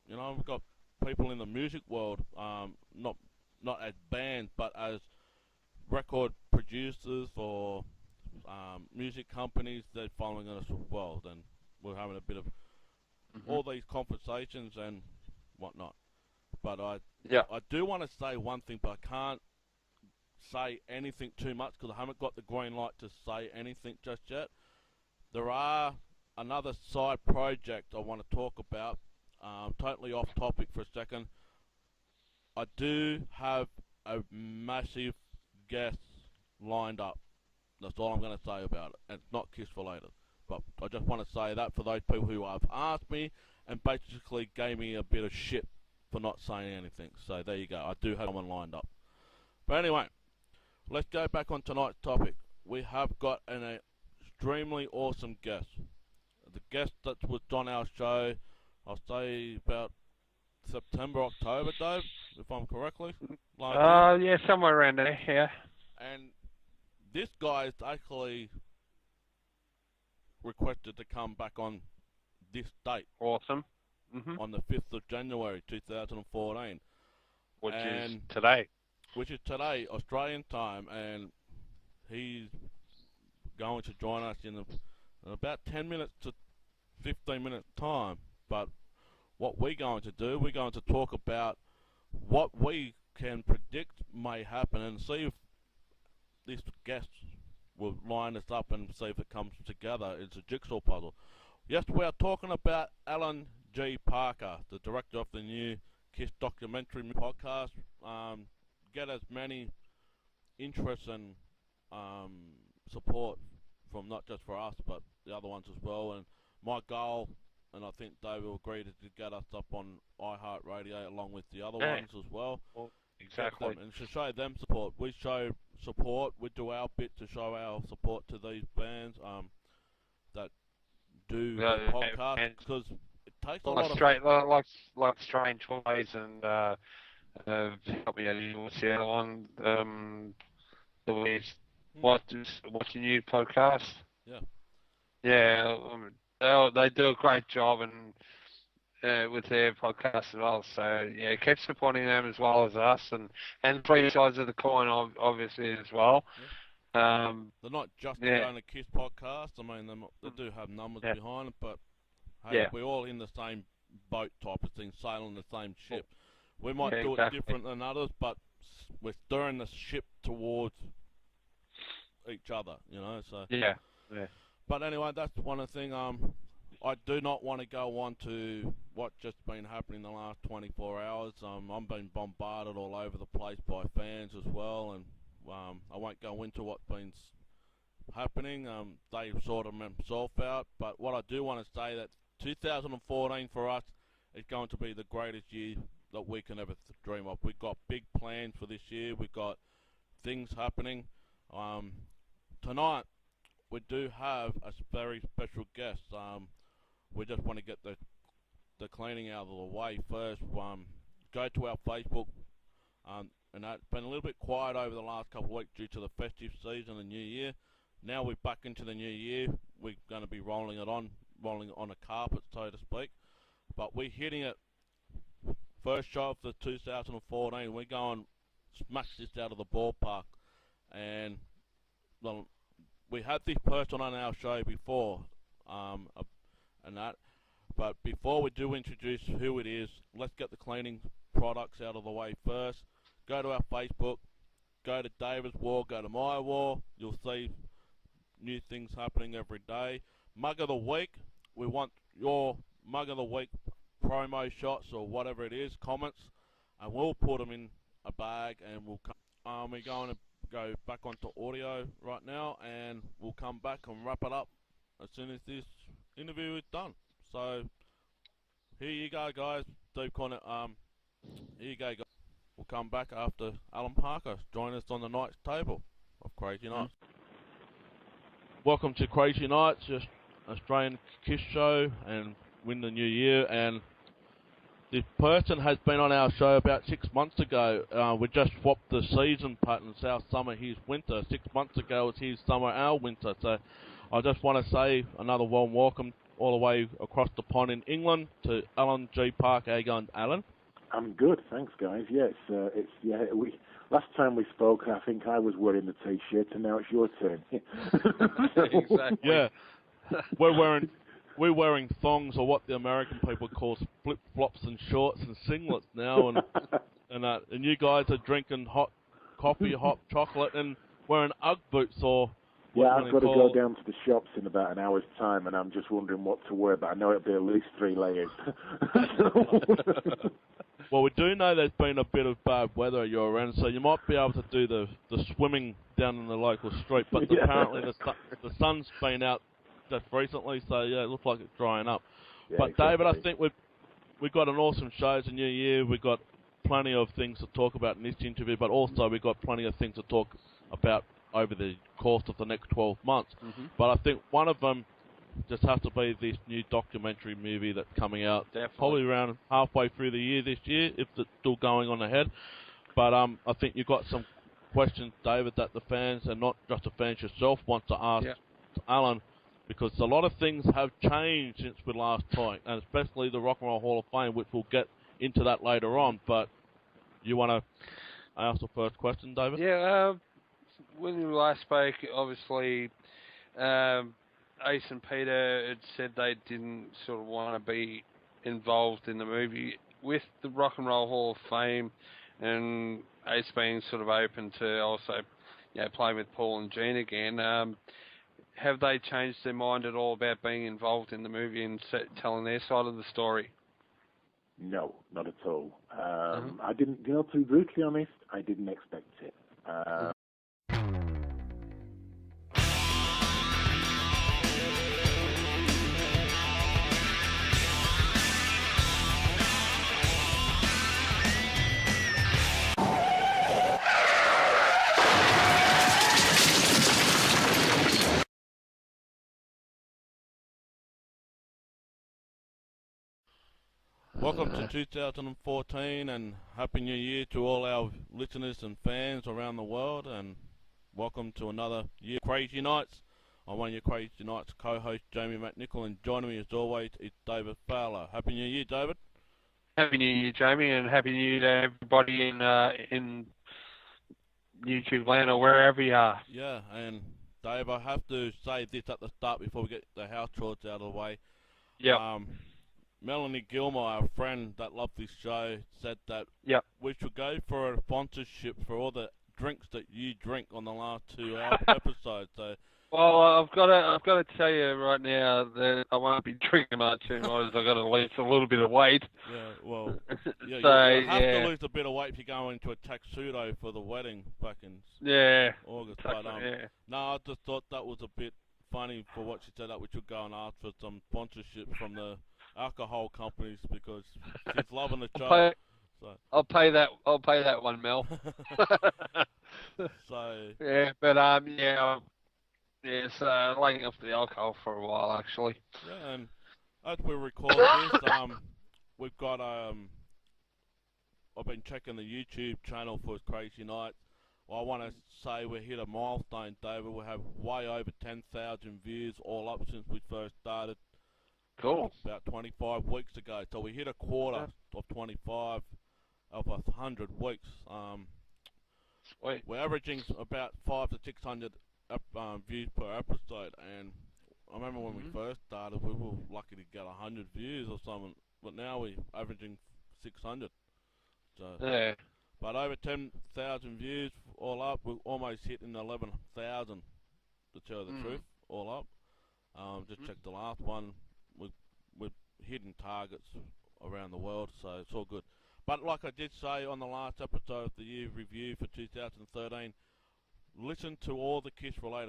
we've got people in the music world, not as bands, but as record producers or music companies. They're following us as well. Then we're having a bit of all these conversations and whatnot. But I do want to say one thing, but I can't say anything too much because I haven't got the green light to say anything just yet. There are another side project I want to talk about, totally off topic for a second. I do have a massive guest lined up. That's all I'm going to say about it. And it's not KISS related. But I just want to say that for those people who have asked me and basically gave me a bit of shit for not saying anything. So there you go. I do have someone lined up. But anyway, let's go back on tonight's topic. We have got an extremely awesome guest. The guest that was on our show, I'll say about September, October, Dave, if I'm correctly. Somewhere around there, yeah. And this guy is actually requested to come back on this date. Awesome. On the 5th of January 2014. Which is today. Which is today, Australian time, and he's going to join us in about 10 minutes to 15 minutes time. But what we're going to do, we're going to talk about what we can predict may happen and see if this guest will line us up and see if it comes together. It's a jigsaw puzzle. Yes, we are talking about Alan G. Parker, the director of the new KISS documentary podcast. Get as many interests and support from not just for us, but the other ones as well. And my goal, and I think Dave will agree, is to get us up on iHeartRadio along with the other ones as well. Exactly. And to show them support. We show support. We do our bit to show our support to these bands that do the podcast, because it takes a lot of... Like Strange Toys and help me out, what's the other one? What's your new podcast? Yeah. Yeah, they do a great job, and with their podcast as well. So yeah, keep supporting them as well as us, and three sides of the coin, obviously as well. Yeah. They're not just the yeah. only KISS podcast. I mean, they do have numbers Yeah. behind it, but hey, Yeah. we're all in the same boat type of thing, sailing the same ship. We might Yeah, do exactly. it different than others, but we're steering the ship towards each other, you know. So Yeah. Yeah. But anyway, that's one of the things. I do not want to go on to what just been happening the last 24 hours. I'm being bombarded all over the place by fans as well, and I won't go into what's been happening. They sorted themselves out, but what I do want to say that 2014 for us is going to be the greatest year that we can ever dream of. We've got big plans for this year. We've got things happening. Tonight we do have a very special guest. We just want to get the cleaning out of the way first. Go to our Facebook, and that's been a little bit quiet over the last couple of weeks due to the festive season and New Year. Now we're back into the new year. We're going to be rolling on a carpet, so to speak. But we're hitting it first show of the 2014. We're going smash this out of the ballpark, and we had this person on our show before, and that. But before we do introduce who it is, let's get the cleaning products out of the way first. Go to our Facebook, go to David's War, go to my war. You'll see new things happening every day. Mug of the week. We want your mug of the week promo shots or whatever it is, comments, and we'll put them in a bag, and we'll come. We're going to go back onto audio right now, and we'll come back and wrap it up as soon as this interview is done. So here you go, guys. Steve Connor. Here you go, guys. We'll come back after Alan Parker join us on the night's table of Crazy Nights. Welcome to Crazy Nights, just Australian KISS show, and win the new year. And this person has been on our show about 6 months ago. We just swapped the season patterns, our summer, his winter. 6 months ago it was his summer, our winter. So I just want to say another warm welcome all the way across the pond in England to Alan G. Park. How you going, Alan? I'm good, thanks, guys. Yes, last time we spoke, I think I was wearing the t-shirt, and now it's your turn. Exactly. Yeah, we're wearing thongs, or what the American people call flip flops and shorts and singlets now, and you guys are drinking hot coffee, hot chocolate, and wearing UGG boots or. Yeah, I've got to go down to the shops in about an hour's time, and I'm just wondering what to wear, but I know it'll be at least 3 layers. Well, we do know there's been a bit of bad weather at your end, so you might be able to do the swimming down in the local street, but apparently the sun's been out just recently, so yeah, it looks like it's drying up. Yeah, but exactly. David, I think we've got an awesome show. It's a new year. We've got plenty of things to talk about in this interview, but also we've got plenty of things to talk about over the course of the next 12 months. Mm-hmm. But I think one of them just has to be this new documentary movie that's coming out. Definitely. Probably around halfway through the year this year, if it's still going on ahead. But I think you've got some questions, David, that the fans, and not just the fans yourself, want to ask Alan, because a lot of things have changed since we last talked, and especially the Rock and Roll Hall of Fame, which we'll get into that later on. But you want to ask the first question, David? Yeah, when we last spoke, obviously, Ace and Peter had said they didn't sort of want to be involved in the movie. With the Rock and Roll Hall of Fame and Ace being sort of open to also, playing with Paul and Gene again, have they changed their mind at all about being involved in the movie and telling their side of the story? No, not at all. I didn't, to be brutally honest, I didn't expect it. Welcome to 2014, and Happy New Year to all our listeners and fans around the world, and welcome to another year of Crazy Nights. I'm one of your Crazy Nights co-host, Jamie McNichol, and joining me as always is David Fowler. Happy New Year, David. Happy New Year, Jamie, and Happy New Year to everybody in YouTube land or wherever you are. Yeah, and Dave, I have to say this at the start before we get the house chores out of the way. Yeah. Melanie Gilmore, our friend that loved this show, said that we should go for a sponsorship for all the drinks that you drink on the last 2 episodes. So, well, I've got to tell you right now that I won't be drinking much anymore. I've got to lose a little bit of weight. Yeah, well, yeah, so, you have to lose a bit of weight if you go into a tuxedo for the wedding back in August. But, no, I just thought that was a bit funny for what she said, that we should go and ask for some sponsorship from the alcohol companies because she's loving the show. I'll pay that one, Mel. So yeah, but so laying off the alcohol for a while actually. Yeah, and as we record this, we've got I've been checking the YouTube channel for Crazy Nights. Well, I want to say we hit a milestone, David. We have way over 10,000 views all up since we first started. Cool. About 25 weeks ago. So we hit a quarter of 25 of 100 weeks. Sweet. We're averaging about 500 to 600 views per episode, and I remember when we first started, we were lucky to get 100 views or something, but now we're averaging 600. So, yeah. But over 10,000 views all up, we're almost hitting 11,000 to tell the truth, all up. Just checked the last one. We're hitting targets around the world, so it's all good. But like I did say on the last episode of the year review for 2013, listen to all the KISS related